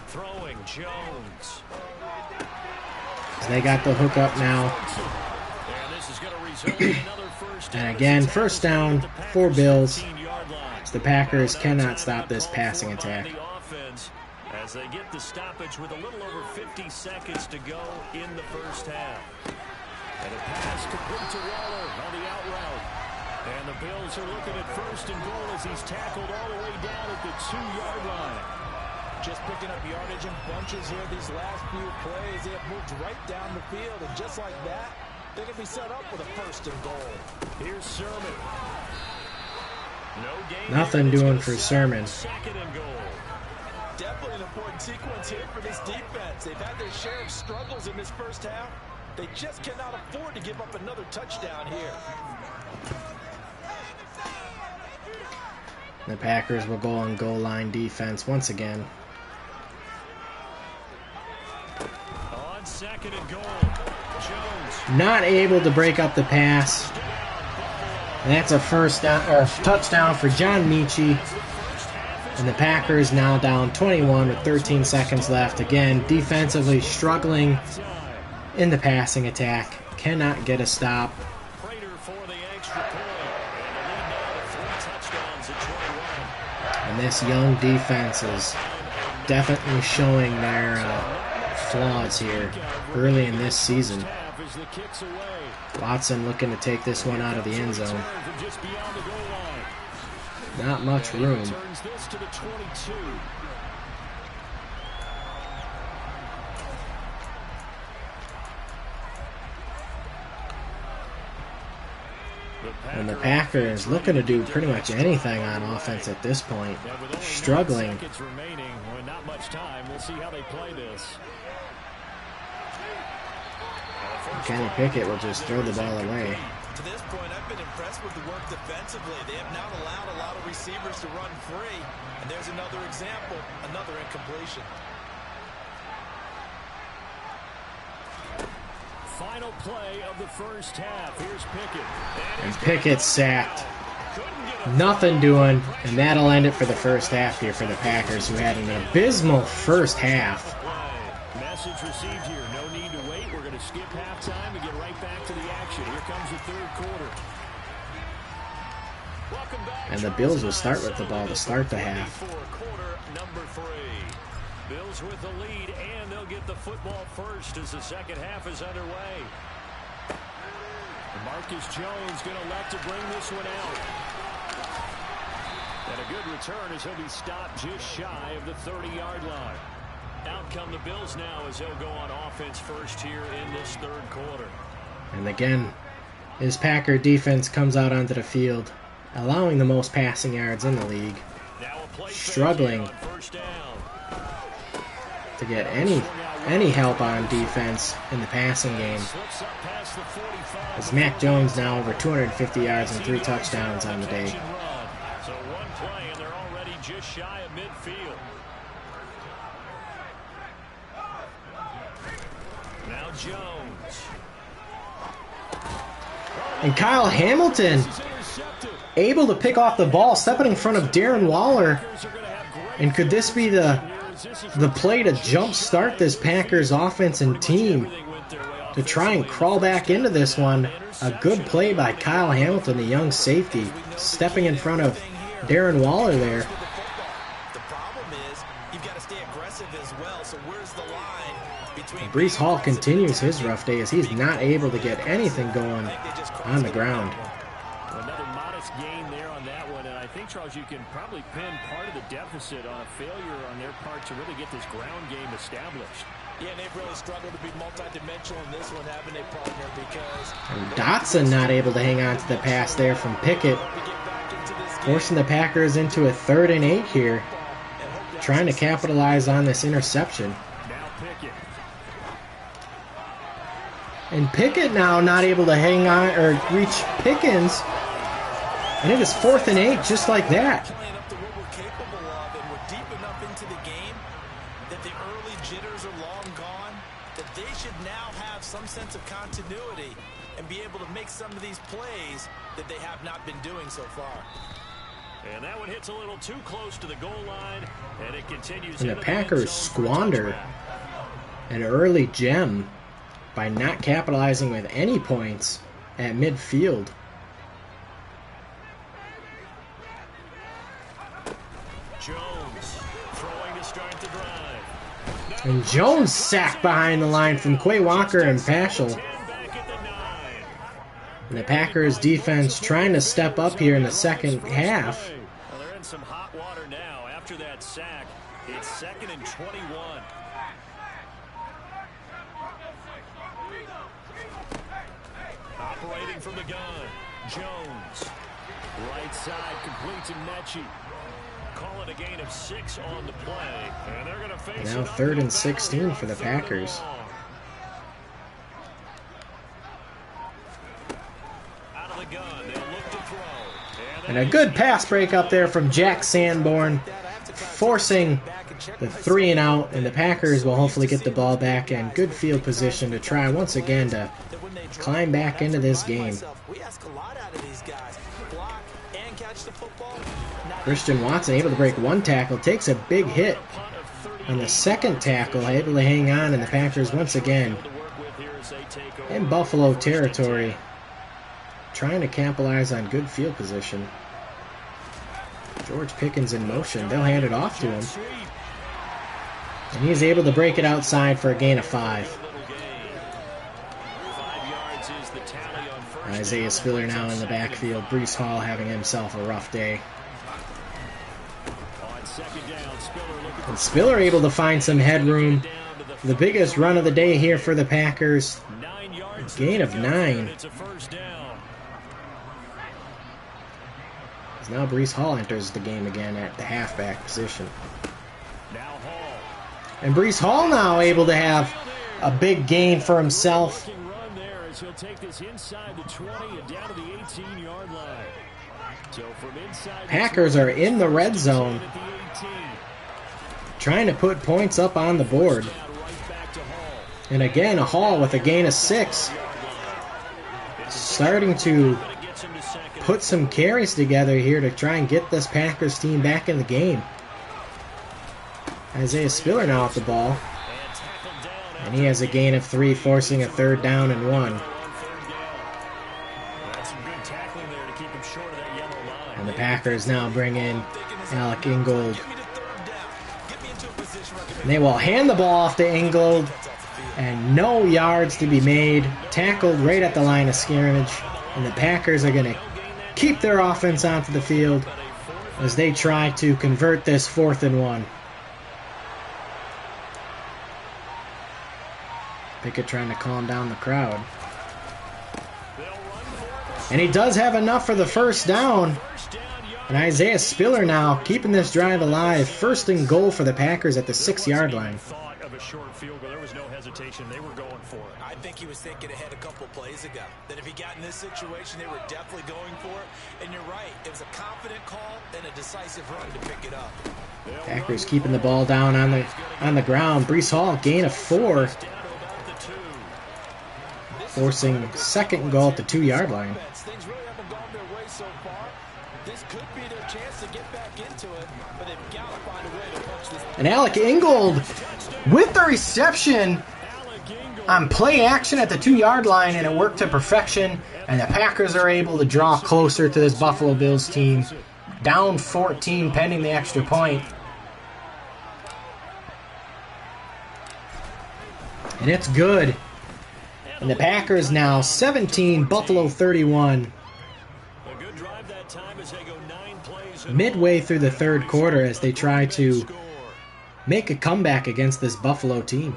Throwing Jones. They got the hook up now. And this is going to result in another 1st down. And again, 1st down for Bills. The Packers cannot stop this passing attack. As they get the stoppage with a little over 50 seconds to go in the 1st half. And a pass complete to Waller on the out route. And the Bills are looking at 1st and goal as he's tackled all the way down at the 2-yard line. Just picking up yardage in bunches here these last few plays. They have moved right down the field. And just like that, they can be set up with a 1st and goal. Here's Sermon. No gain. Nothing doing for Sermon. 2nd and goal. Definitely an important sequence here for this defense. They've had their share of struggles in this 1st half. They just cannot afford to give up another touchdown here. The Packers will go on goal line defense once again. On 2nd and goal. Jones. Not able to break up the pass. And that's a 1st down or touchdown for John Michie. And the Packers now down 21 with 13 seconds left. Again, defensively struggling in the passing attack. Cannot get a stop. And this young defense is definitely showing their flaws here early in this season. Watson looking to take this one out of the end zone. Not much room. And the Packers looking to do pretty much anything on offense at this point. Struggling. Not much time. We'll see how they play this. Kenny Pickett will just throw the ball away. To this point, I've been impressed with the work defensively. They have not allowed a lot of receivers to run free. And there's another example, another incompletion. Final play of the 1st half. Here's Pickett. And Pickett sacked. Nothing doing. And that'll end it for the 1st half here for the Packers, who had an abysmal 1st half. Message received here. No need to wait. We're going to skip halftime and get right back to the action. Here comes the 3rd quarter. Welcome back. And the Bills will start with the ball to start the half. Quarter number 3. Bills with the lead, and they'll get the football first as the 2nd half is underway. Marcus Jones going to elect to bring this one out. And a good return as he'll be stopped just shy of the 30-yard line. Out come the Bills now as they'll go on offense first here in this third quarter. And again, his Packer defense comes out onto the field, allowing the most passing yards in the league, struggling to get any help on defense in the passing game. As Mac Jones now over 250 yards and 3 touchdowns on the day. So one play and they're already just shy of midfield. Now Jones. And Kyle Hamilton able to pick off the ball, stepping in front of Darren Waller. And could this be the play to jump start this Packers offense and team to try and crawl back into this one? A good play by Kyle Hamilton, the young safety, stepping in front of Darren Waller there. The problem is you've got to stay aggressive as well. So where's the line between Breece Hall continues his rough day as he's not able to get anything going on the ground. Another modest gain there on that one, and I think, Charles, you can probably pin part of the deficit on a failure on their part to really get this ground game established. Yeah, and they've really struggled to be multidimensional in this one, haven't they, partner? Because And Dotson not able to hang on to the pass there from Pickett, forcing the Packers into a 3rd and 8 here, trying to capitalize on this interception. Now Pickett. And Pickett now not able to hang on or reach Pickens, and it is 4th and 8 just like that. playing up to what we're capable of, and we're deep enough into the game that the early jitters are long gone, that they should now have some sense of continuity and be able to make some of these plays that they have not been doing so far. And that one hits a little too close to the goal line, and it continues. And the into Packers end zone for a squander touchback. an early gem by not capitalizing with any points at midfield. Jones throwing to start the drive. And Jones sacked behind the line from Quay Walker and Paschal. 10 back at the 9. And the Packers defense trying to step up here in the second half. Well, they're in some hot water now. After that sack, it's 2nd and 21. Operating from the gun, Jones. Right side completes to Mechie. Call it a gain of 6 on the play. And they're going to face Now 3rd and 16 for the Packers. Out of the gun, they'll look to throw. And a good pass break up there from Jack Sanborn, forcing the 3 and out, and the Packers will hopefully get the ball back in good field position to try once again to climb back into this game. We ask a lot out of these guys. Block and catch the football. Christian Watson able to break 1 tackle, takes a big hit on the 2nd tackle, able to hang on, and the Packers once again in Buffalo territory, trying to capitalize on good field position. George Pickens in motion. They'll hand it off to him. And he's able to break it outside for a gain of 5. Isaiah Spiller now in the backfield. Breece Hall having himself a rough day. And Spiller able to find some headroom. The biggest run of the day here for the Packers. A gain of 9. As now Breece Hall enters the game again at the halfback position. And Breece Hall now able to have a big gain for himself. He'll take this inside the 20 and down to the 18-yard line. So from inside Packers are in the red zone, trying to put points up on the board. And again, a Hall with a gain of 6. Starting to put some carries together here to try and get this Packers team back in the game. Isaiah Spiller now off the ball. And he has a gain of 3, forcing a 3rd down and 1. And the Packers now bring in Alec Ingold. And they will hand the ball off to Ingold. And no yards to be made. Tackled right at the line of scrimmage. And the Packers are going to keep their offense onto the field as they try to convert this 4th and 1. Pickett trying to calm down the crowd. And he does have enough for the first down. And Isaiah Spiller now keeping this drive alive. 1st and goal for the Packers at the 6-yard line. Of a short field goal. There was no hesitation. They were going for it. I think he was thinking ahead a couple plays ago. That if he got in this situation, they were definitely going for it. And you're right. It was a confident call and a decisive run to pick it up. Packers keeping the ball down on the ground. Breece Hall, gain of 4. Forcing 2nd goal at the 2-yard line. Things really haven't gone their way so far. This could be their chance to get back into it, but they've got to find a way to punch this. And Alec Ingold with the reception on play action at the 2-yard line, and it worked to perfection. And the Packers are able to draw closer to this Buffalo Bills team. Down 14 pending the extra point. And it's good. And the Packers now 17, Buffalo 31. Midway through the 3rd quarter as they try to make a comeback against this Buffalo team.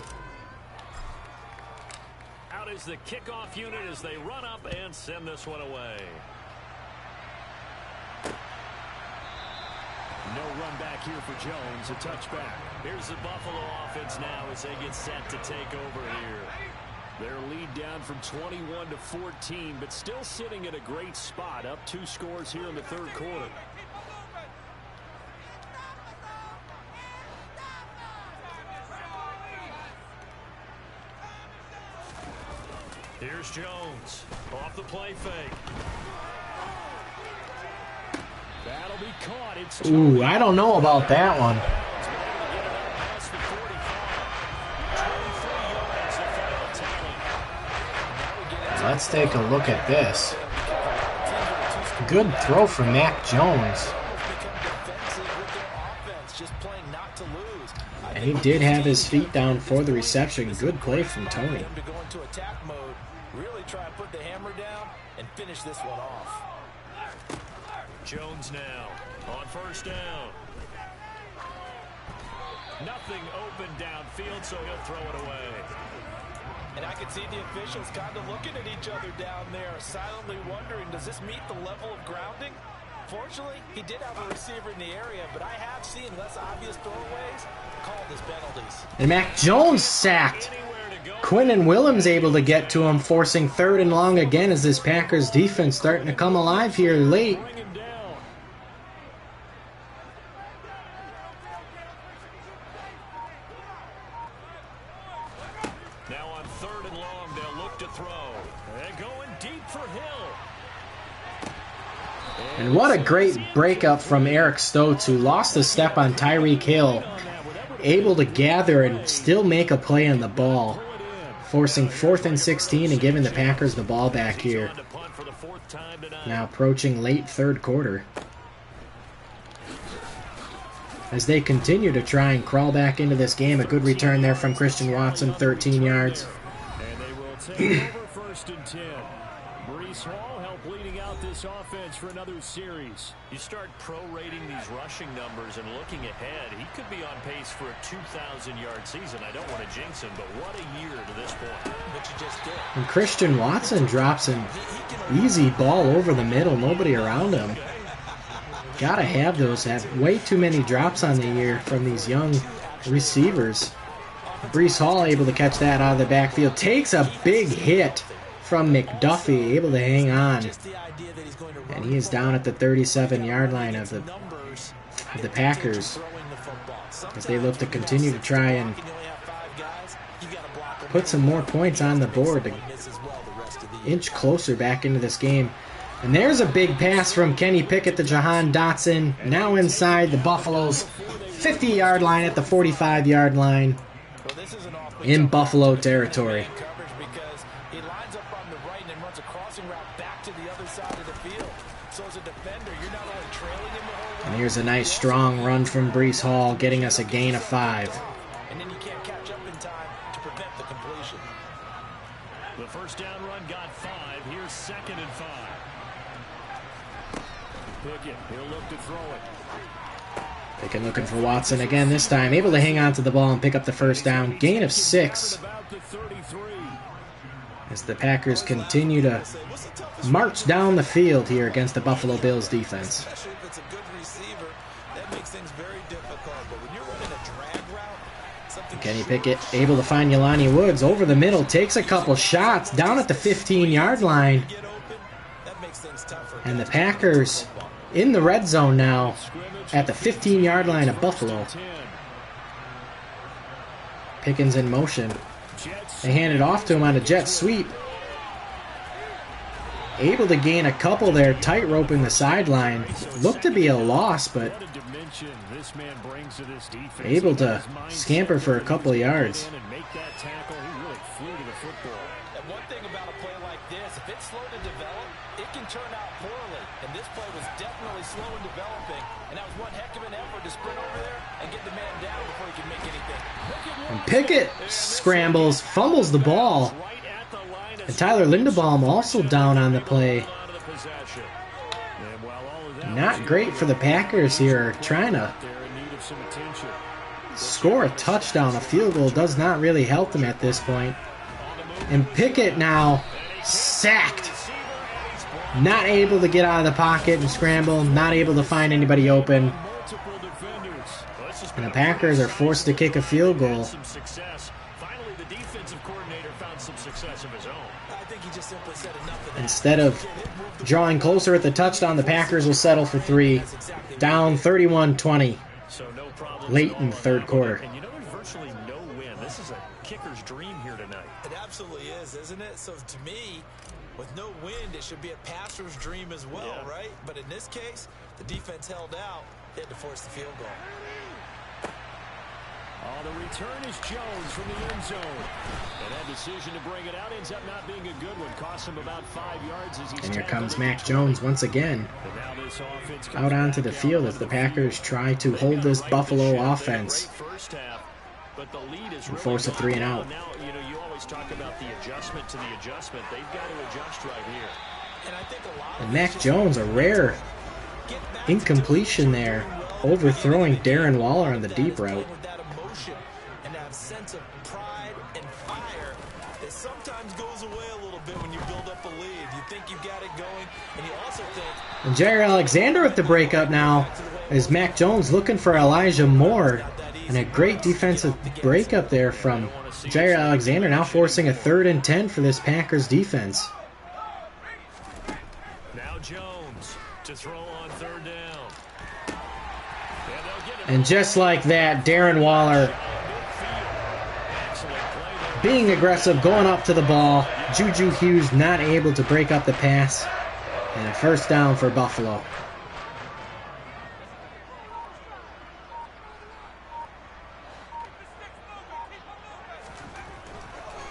Out is the kickoff unit as they run up and send this one away. No run back here for Jones, a touchback. Here's the Buffalo offense now as they get set to take over here. Their lead down from 21 to 14, but still sitting at a great spot, up 2 scores here in the 3rd quarter. Here's Jones off the play fake. That'll be caught. It's Ooh, I don't know about that one. Let's take a look at this. Good throw from Mac Jones. And he did have his feet down for the reception. Good play from Tony. Really try and put the hammer down and finish this one off. Jones now on 1st down. Nothing open downfield, so he'll throw it away. And I can see the officials kind of looking at each other down there, silently wondering, does this meet the level of grounding? Fortunately, he did have a receiver in the area, but I have seen less obvious throwaways called as penalties. And Mac Jones sacked. Quinnen Williams able to get to him, forcing 3rd and long again as this Packers defense starting to come alive here late. Now on 3rd and long, they'll look to throw. They're going deep for Hill. And what a great breakup from Eric Stokes, who lost a step on Tyreek Hill. Able to gather and still make a play on the ball. Forcing 4th and 16 and giving the Packers the ball back here. Now approaching late 3rd quarter. As they continue to try and crawl back into this game. A good return there from Christian Watson, 13 yards. And they will take over 1st and 10. Breece Hall helped leading out this offense for another series. You start prorating these rushing numbers and looking ahead, he could be on pace for a 2,000-yard season. I don't want to jinx him, but what a year to this point. But you just did. And Christian Watson drops an easy ball over the middle, nobody around him. Gotta have those. Have way too many drops on the year from these young receivers. Breece Hall able to catch that out of the backfield. Takes a big hit from McDuffie, able to hang on. And he is down at the 37-yard line of the Packers as they look to continue to try and put some more points on the board to inch closer back into this game. And there's a big pass from Kenny Pickett to Jahan Dotson, now inside the Buffalo's 50-yard line at the 45-yard line in Buffalo territory. And here's a nice strong run from Breece Hall, getting us a gain of 5. And then you can't catch up in time to prevent the completion. 2nd and 5. Pickett, he'll look to throw it. Pickett looking for Watson again this time. Able to hang on to the ball and pick up the first down. Gain of 6. As the Packers continue to march down the field here against the Buffalo Bills defense. Especially if it's a good receiver, that makes things very difficult. But when you're running a drag route, something Kenny Pickett able to find Jelani Woods over the middle, takes a couple shots down at the 15-yard line. that makes things tougher. And the Packers in the red zone now at the 15-yard line of Buffalo. Pickens in motion. They hand it off to him on a jet sweep. Able to gain a couple there, tight-roping the sideline. Looked to be a loss, but able to scamper for a couple of yards. And one thing about a play like this, if it's slow to develop, it can turn out poorly. And this play was definitely slow in developing. And that was one heck of an effort to sprint over there and get the man down before he could make anything. And Pickett scrambles, fumbles the ball. And Tyler Linderbaum also down on the play. Not great for the Packers here, trying to score a touchdown. A field goal does not really help them at this point. And Pickett now sacked. Not able to get out of the pocket and scramble. Not able to find anybody open. And the Packers are forced to kick a field goal. Finally, the defensive coordinator found some success of his own. I think he just simply said enough of that. Instead of drawing closer at the touchdown, the Packers will settle for 3. Down 31-20 So no problem late in the third quarter. And you know, there's virtually no win. This is a kicker's dream here tonight. It absolutely is, isn't it? So to me, with no wind, it should be a passer's dream as well, Yeah. right? But in this case, the defense held out. They had to force the field goal. Oh, the return is Jones from the end zone. And that decision to bring it out ends up not being a good one. Cost him about 5 yards as he's And here tackled comes at Mac the Jones 20. once again And now this offense comes out onto the back field out as the onto field. Packers try to They've hold got this right to Buffalo ship. They had a offense. great first half, but the lead is And really force a gone 3 and down. out. Now, you know, you always talk about the adjustment to the adjustment. They've got to adjust right here. And I think a lot And of Mac Jones, a rare get back incompletion there, overthrowing Darren Waller on the deep route. with that emotion and that sense of pride and fire that sometimes goes away a little bit when you build up a lead. You think you've got it going, and you also think And Jair Alexander at the breakup now is Mac Jones looking for Elijah Moore. And a great defensive breakup there from Jair Alexander, now forcing a 3rd and 10 for this Packers defense. Now Jones to throw on 3rd down. And they'll get it. And just like that, Darren Waller Excellent play there. being aggressive, going up to the ball. Juju Hughes not able to break up the pass. And a first down for Buffalo.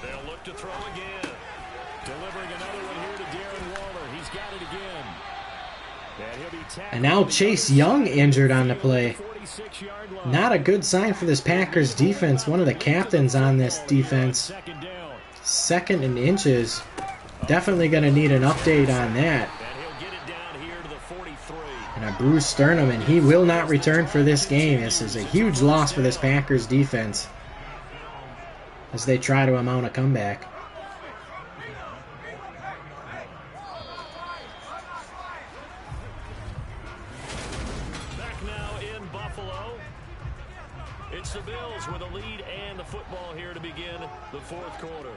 They'll look to throw again. Delivering another one here to Darren Waller. He's got it again. And he'll be tackled. And now Chase Young injured on the play. 46-yard line. Not a good sign for this Packers defense. One of the captains on this defense. 2nd down. 2nd and inches. Definitely going to need an update on that. And he'll get it down here to the 43. And a bruised sternum, and he will not return for this game. This is a huge loss for this Packers defense as they try to mount a comeback. Back now in Buffalo. It's the Bills with a lead and the football here to begin the 4th quarter.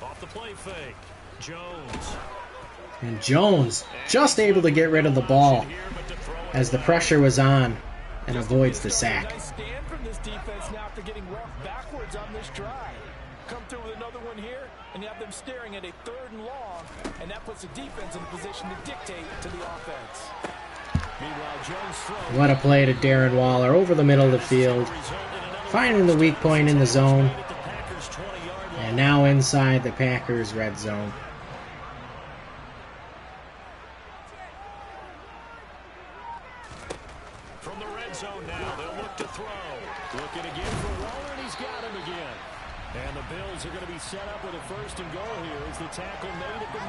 Off the play fake. Jones. And Jones just able to get rid of the ball as the pressure was on and avoids the sack. nice stand from this defense now after getting roughed backwards on this drive. Come through with another one here, and you have them staring at a 3rd and long, and that puts the defense in a position to dictate to the offense. Meanwhile, Jones throws. What a play to Darren Waller over the middle of the field, finding the weak point in the zone, At the Packers' 20-yard line. and now inside the Packers red zone. From the red zone now, they'll look to throw. Looking again for Waller, and he's got him again. And the Bills are going to be set up with a first and goal here as the tackle made at the 9.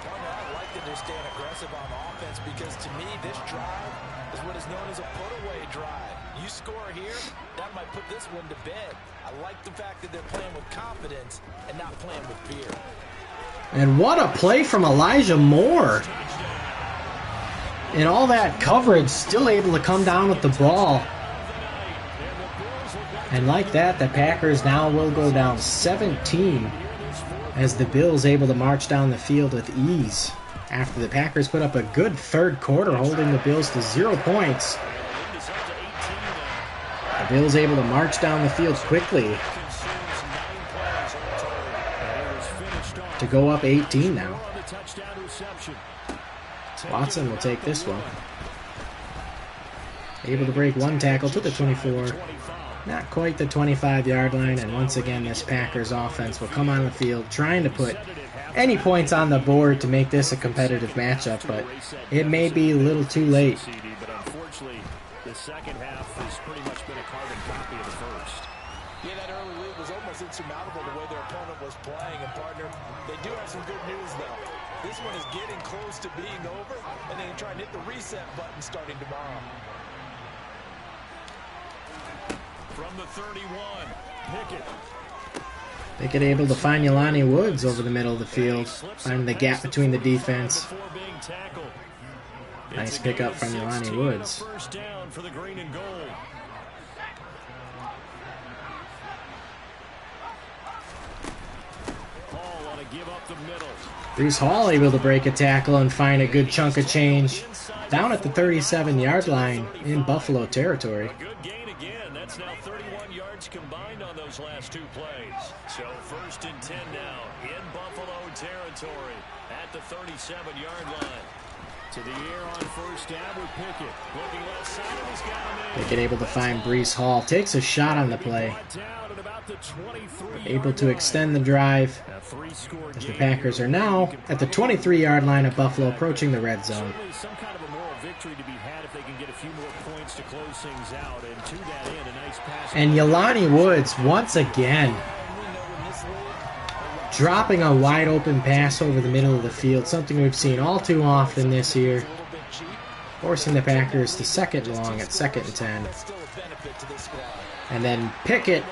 I like that they're staying aggressive on offense because to me this drive is what is known as a put-away drive. You score here, that might put this one to bed. I like the fact that they're playing with confidence and not playing with fear. And what a play from Elijah Moore. And all that coverage, still able to come down with the ball. And like that, the Packers now will go down 17 as the Bills able to march down the field with ease. After the Packers put up a good third quarter, holding the Bills to 0 points. The Bills able to march down the field quickly to go up 18 now. Watson will take this one. Able to break one tackle to the 24. Not quite the 25-yard line, and once again this Packers offense will come on the field trying to put any points on the board to make this a competitive matchup, but it may be a little too late. But unfortunately, the second half has pretty much been a carbon copy of the first. Yeah, that early lead was almost insurmountable the way their opponent was playing, and partner, they do have some good news though. This one is getting close to being over, and they can try and hit the reset button starting tomorrow. From the 31, Pickett able to find Jelani Woods over the middle of the field, finding the gap between the defense. Nice pickup from Jelani Woods. First down for the green and gold. Hall on a give up the middle. Brees Hall able to break a tackle and find a good chunk of change down at the 37-yard line in Buffalo territory. Good gain again. That's now 31 yards combined on those last two plays. So first and 10 now in Buffalo territory at the 37-yard line. To the air on first down with Pickett. Looking left side, and he's got him in. Pickett able to find Brees Hall. Takes a shot on the play. Able to extend the drive as the Packers are now at the 23-yard line of Buffalo, approaching the red zone. Some kind of a moral victory to be had if they can get a few more points to close things out. And to that end, a nice pass. And Jelani Woods once again dropping a wide open pass over the middle of the field, something we've seen all too often this year, forcing the Packers to second long at 2nd and 10. And then Pickett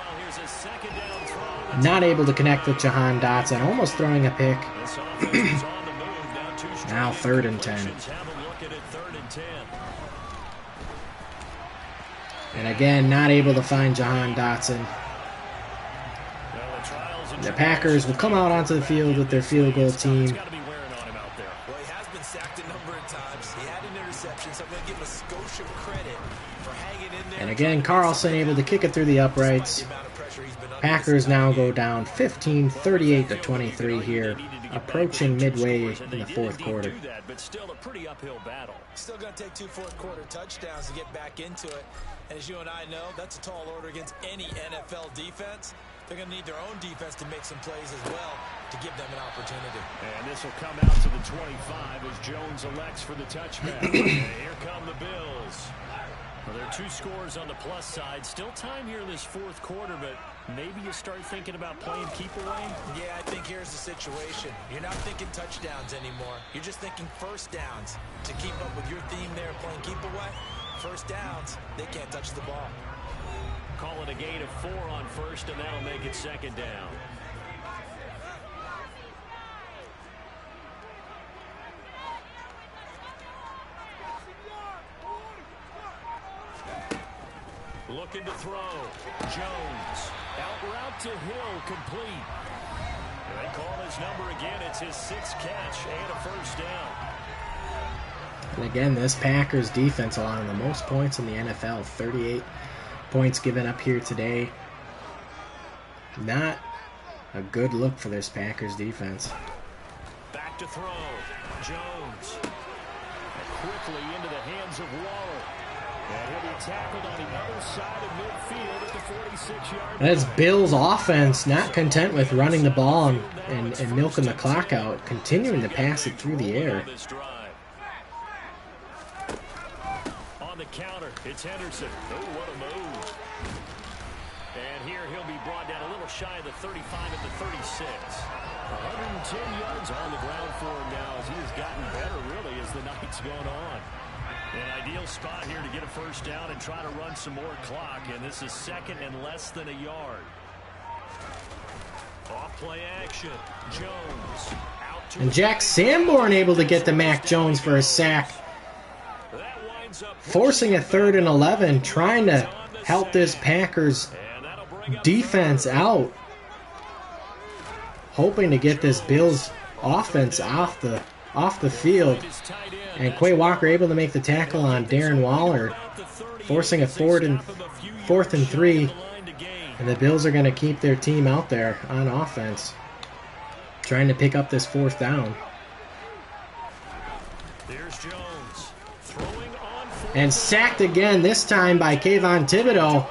not able to connect with Jahan Dotson, almost throwing a pick. Now 3rd and 10. And again, not able to find Jahan Dotson. The Packers will come out onto the field with their field goal team. Well, he has been sacked a number of times. He had an interception, so I'm going to give him a Scotia credit for hanging in there. And again, Carlson able to kick it through the uprights. Packers now go down 15, 38-23 here, approaching midway in the fourth quarter. But still a pretty uphill battle. Still going to take 2 fourth-quarter touchdowns to get back into it. And as you and I know, that's a tall order against any NFL defense. They're going to need their own defense to make some plays as well to give them an opportunity. And this will come out to the 25 as Jones elects for the touchback. And here come the Bills. Well, there are 2 scores on the plus side. Still time here in this fourth quarter, but maybe you start thinking about playing keep away? Yeah, I think here's the situation. You're not thinking touchdowns anymore. You're just thinking first downs. To keep up with your theme there, playing keep away, first downs, they can't touch the ball. Call it a gain of 4 on first, and that'll make it 2nd down. Looking to throw. Jones. Out route to Hill. Complete. And they call his number again. It's his 6th catch and a first down. And again, this Packers defense allowing the most points in the NFL. 38 points given up here today. Not a good look for this Packers defense. Back to throw. Jones. Quickly into the hands of Waller. And he'll be tackled on the other side of midfield at the 46-yard line. That's Bills offense, not content with running the ball and milking the clock out, continuing to pass it through the air. On the counter, it's Henderson. Oh, what a move. And here he'll be brought down a little shy of the 35 at the 36. 110 yards on the ground for him now as he has gotten better, really, as the night's gone on. An ideal spot here to get a first down and try to run some more clock, and this is second and less than a yard. Off play action. Jones. Out to And Jack Sanborn able to get to Mac Jones for a sack. Forcing a 3rd and 11, trying to help this Packers defense out. Hoping to get this Bills offense off the field. And Quay Walker able to make the tackle on Darren Waller, forcing a 4th and 3. And the Bills are going to keep their team out there on offense, trying to pick up this 4th down. There's Jones. Throwing on and sacked again, this time by Kayvon Thibodeau.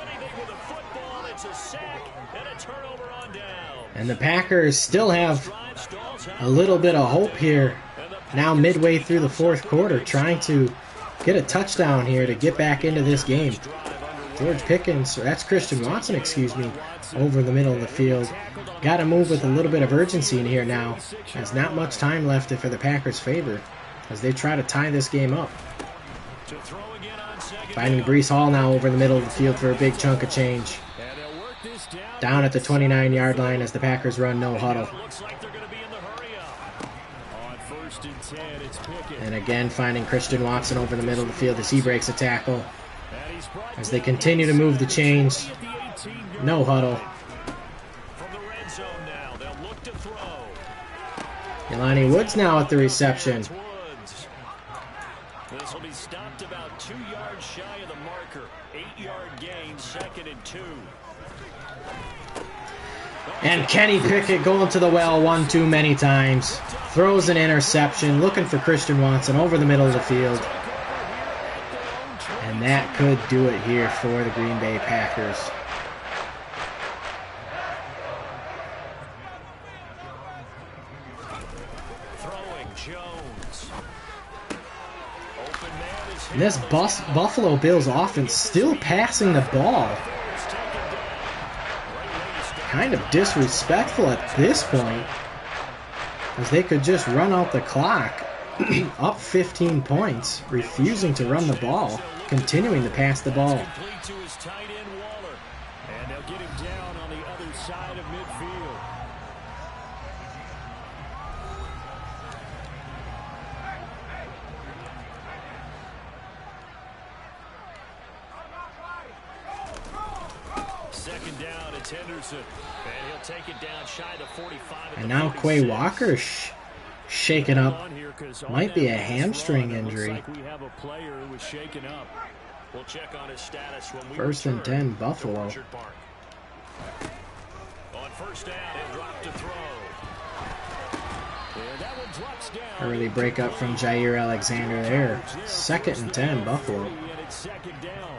And the Packers still have a little bit of hope here, now midway through the 4th quarter, trying to get a touchdown here to get back into this game. George Pickens, or that's Christian Watson, excuse me, over the middle of the field. Got to move with a little bit of urgency in here now. There's not much time left for the Packers' favor as they try to tie this game up. Finding Breece Hall now over the middle of the field for a big chunk of change. Down at the 29-yard line as the Packers run no huddle. And again finding Christian Watson over the middle of the field as he breaks a tackle. As they continue to move the chains. No huddle. Jelani Woods now at the reception. This will be stopped about 2 yards shy of the marker. 8-yard gain, 2nd and 2. And Kenny Pickett going to the well one too many times. Throws an interception, looking for Christian Watson over the middle of the field. And that could do it here for the Green Bay Packers. Throwing Jones. Open man is And this Buffalo Bills offense still passing the ball. Kind of disrespectful at this point, as they could just run out the clock. Up 15 points, refusing to run the ball, continuing to pass the ball. complete to his tight end Waller. And they'll get him down on the other side of midfield. Second down, it's Henderson. And he'll take it down shy to 45. And now Quay Walker shaken up. Might be a hamstring injury. We have a player who was shaken up. We'll check on his status when we 1st and 10, Buffalo. On first down, he'll drop to throw. And that one drops down. Early breakup from Jair Alexander there. 2nd and 10, Buffalo. And it's 2nd down.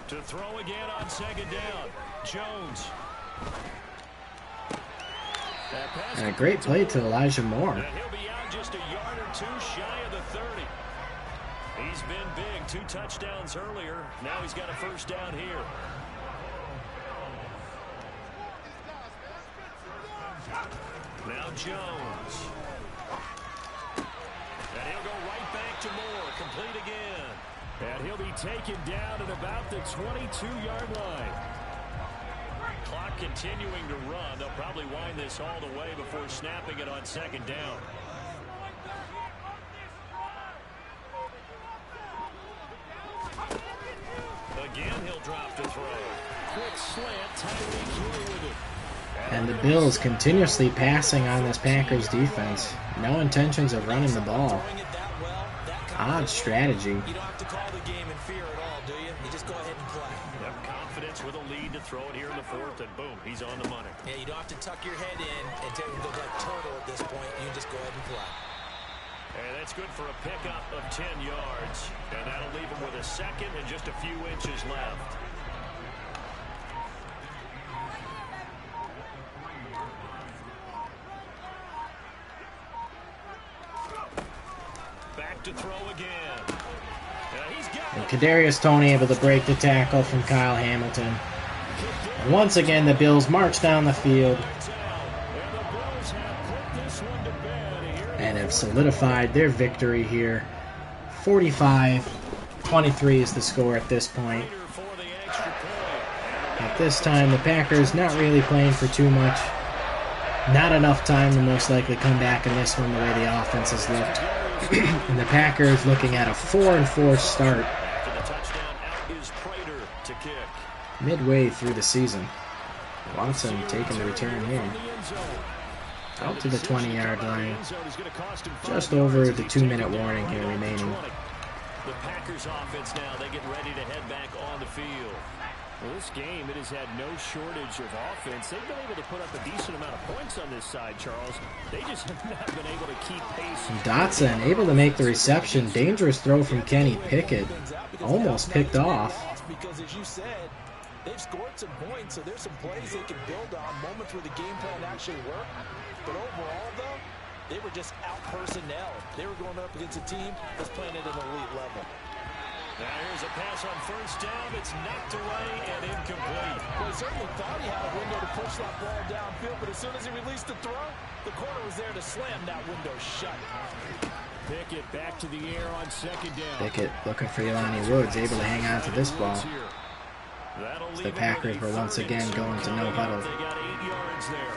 To throw again on 2nd down. Jones. And a great play to Elijah Moore. And he'll be out just a yard or 2 shy of the 30. He's been big. 2 touchdowns earlier. Now he's got a first down here. Now Jones. And he'll go right back to Moore. Complete again. And he'll be taken down at about the 22-yard line. Clock continuing to run. They'll probably wind this all the way before snapping it on 2nd down. Again, he'll drop to throw. Quick slant, Tyreek Hill with it. And the Bills continuously passing on this Packers defense. No intentions of running the ball. Odd strategy. You don't have to call the game in fear at all, do you? You just go ahead and play. Yep, confidence with a lead to throw it here in the 4th, and boom, he's on the money. Yeah, you don't have to tuck your head in and take the like turtle at this point. You just go ahead and play. And that's good for a pickup of 10 yards. And that'll leave him with a 2nd and just a few inches left. And Kadarius Toney able to break the tackle from Kyle Hamilton. And once again, the Bills march down the field and have solidified their victory here. 45-23 is the score at this point. At this time, the Packers not really playing for too much. Not enough time to most likely come back in this one the way the offense has looked. And the Packers looking at a 4-4 start midway through the season. Watson taking the return here. Out to the 20-yard line. Just over the 2-minute warning here remaining. The Packers offense now, they get ready to head back on the field. Well, this game, it has had no shortage of offense. They've been able to put up a decent amount of points on this side, Charles. They just have not been able to keep pace. Dotson able to make the reception. Dangerous throw from Kenny Pickett. Almost picked off. Because as you said, they've scored some points, so there's some plays they can build on, moments where the game plan actually worked. But overall, though, they were just out-personnel. They were going up against a team that's playing at an elite level. Now here's a pass on first down. It's knocked away and incomplete. Well, he certainly thought he had a window to push that ball downfield, but as soon as he released the throw, the corner was there to slam that window shut. Pickett back to the air on second down. Pickett looking for Jelani Woods, able to hang on to this ball. The Packers were once again going to no huddle. They got 8 yards there.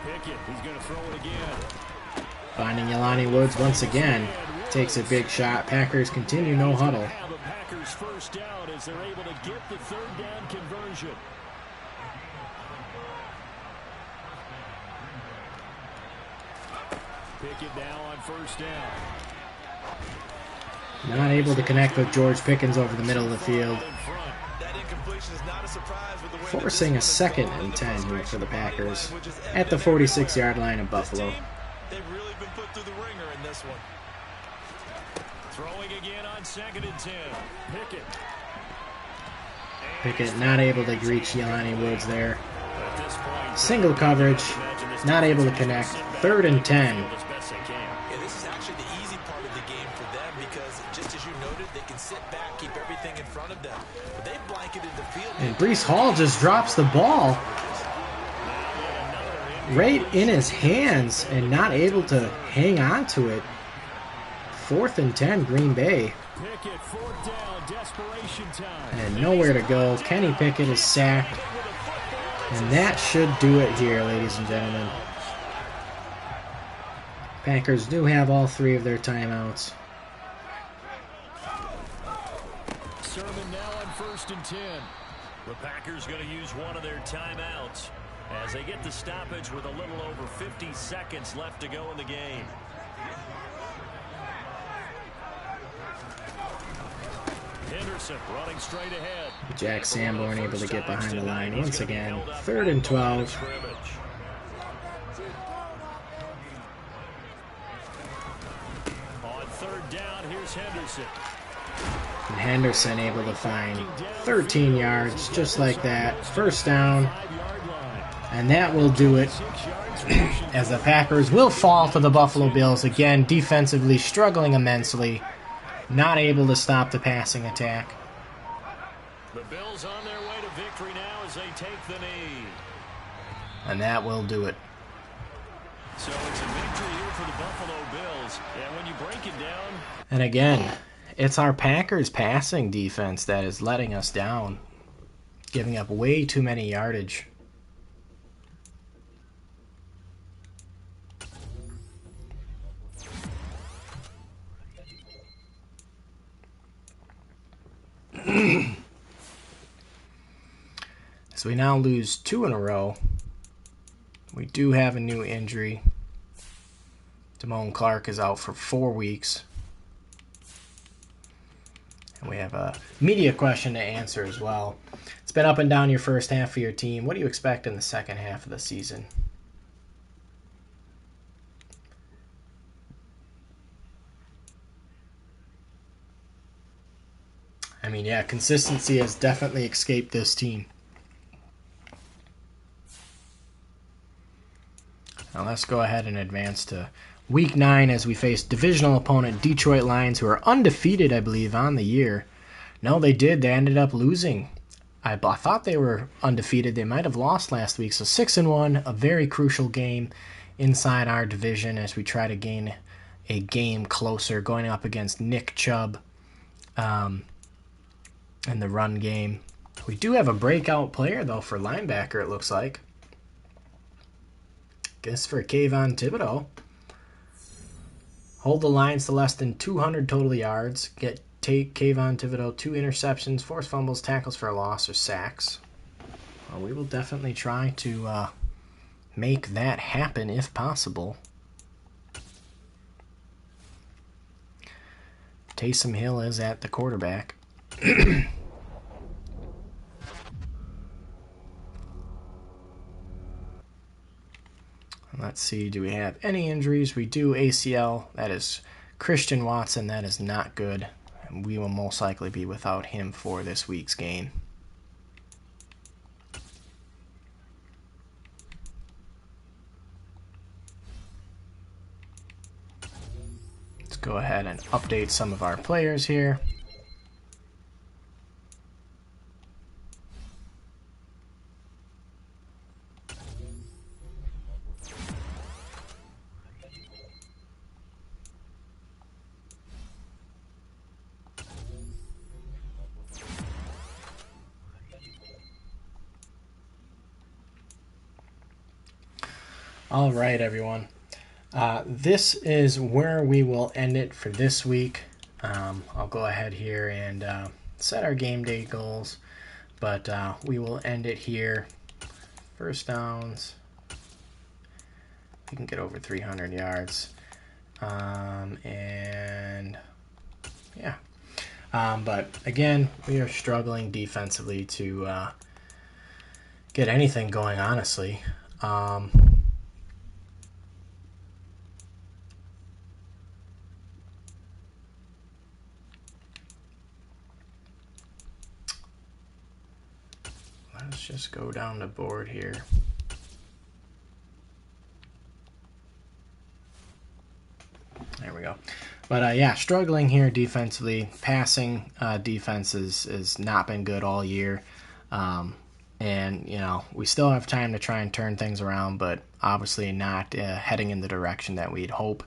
Pickett, he's going to throw it again. Finding Jelani Woods once again. Takes a big shot. Packers continue no huddle. The Packers first down as they're able to get the third down conversion. Pickett now on first down. Not able to connect with George Pickens over the middle of the field. That incompletion is not a surprise with the way Forcing a 2nd and 10 here for the Packers at the 46-yard line of Buffalo. They've really been put through the ringer in this one. Throwing again on 2nd and 10. Pickett not able to reach Jelani Woods there. Single coverage, not able to connect. 3rd and 10. Yeah, this is actually the easy part of the game for them because, just as you noted, they can sit back, keep everything in front of them. But they blanketed the field. And Breece Hall just drops the ball right in his hands and not able to hang on to it. 4th and 10, Green Bay. Pickett, 4th down, desperation time. And nowhere to go. Kenny Pickett is sacked. And that should do it here, ladies and gentlemen. Packers do have all 3 of their timeouts. Sermon now on 1st and 10. The Packers going to use one of their timeouts as they get the stoppage with a little over 50 seconds left to go in the game. Henderson running straight ahead. Jack Sanborn able to get behind the line once again. 3rd and 12. On 3rd down, here's Henderson. And Henderson able to find 13 yards just like that. 1st down. And that will do it as the Packers will fall to the Buffalo Bills again, defensively struggling immensely. Not able to stop the passing attack. The Bills on their way to victory now as they take the knee. And that will do it. So it's a victory here for the Buffalo Bills. And when you break it down... And again, it's our Packers passing defense that is letting us down. Giving up way too many yardage. So we now lose 2 in a row. We do have a new injury. Damone Clark is out for 4 weeks. And we have a media question to answer as well. It's been up and down your first half of your team. What do you expect in the second half of the season? I mean, yeah, consistency has definitely escaped this team. Now let's go ahead and advance to Week 9 as we face divisional opponent Detroit Lions, who are undefeated, I believe, on the year. No, they did. They ended up losing. I thought they were undefeated. They might have lost last week. So 6-1, a very crucial game inside our division as we try to gain a game closer, going up against Nick Chubb in the run game. We do have a breakout player, though, for linebacker, it looks like. Guess for Kayvon Thibodeau. Hold the lines to less than 200 total yards. Take Kayvon Thibodeau 2 interceptions, forced fumbles, tackles for a loss, or sacks. Well, we will definitely try to make that happen if possible. Taysom Hill is at the quarterback. Let's see, do we have any injuries? We do. ACL, that is Christian Watson. That is not good. And we will most likely be without him for this week's game. Let's go ahead and update some of our players here. All right, everyone. This is where we will end it for this week. I'll go ahead here and set our game day goals, but we will end it here. First downs. We can get over 300 yards. And yeah. But again, we are struggling defensively to get anything going, honestly. Let's just go down the board here. There we go. But yeah, struggling here defensively. Passing defense has not been good all year. And, you know, we still have time to try and turn things around, but obviously not heading in the direction that we'd hope.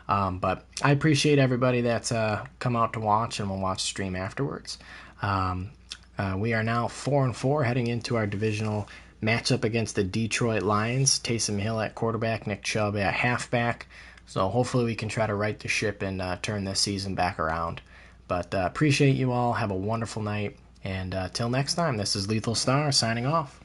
But I appreciate everybody that's come out to watch and will watch the stream afterwards. We are now 4-4 heading into our divisional matchup against the Detroit Lions. Taysom Hill at quarterback, Nick Chubb at halfback. So hopefully we can try to right the ship and turn this season back around. But appreciate you all. Have a wonderful night. And till next time, this is Lethal Star signing off.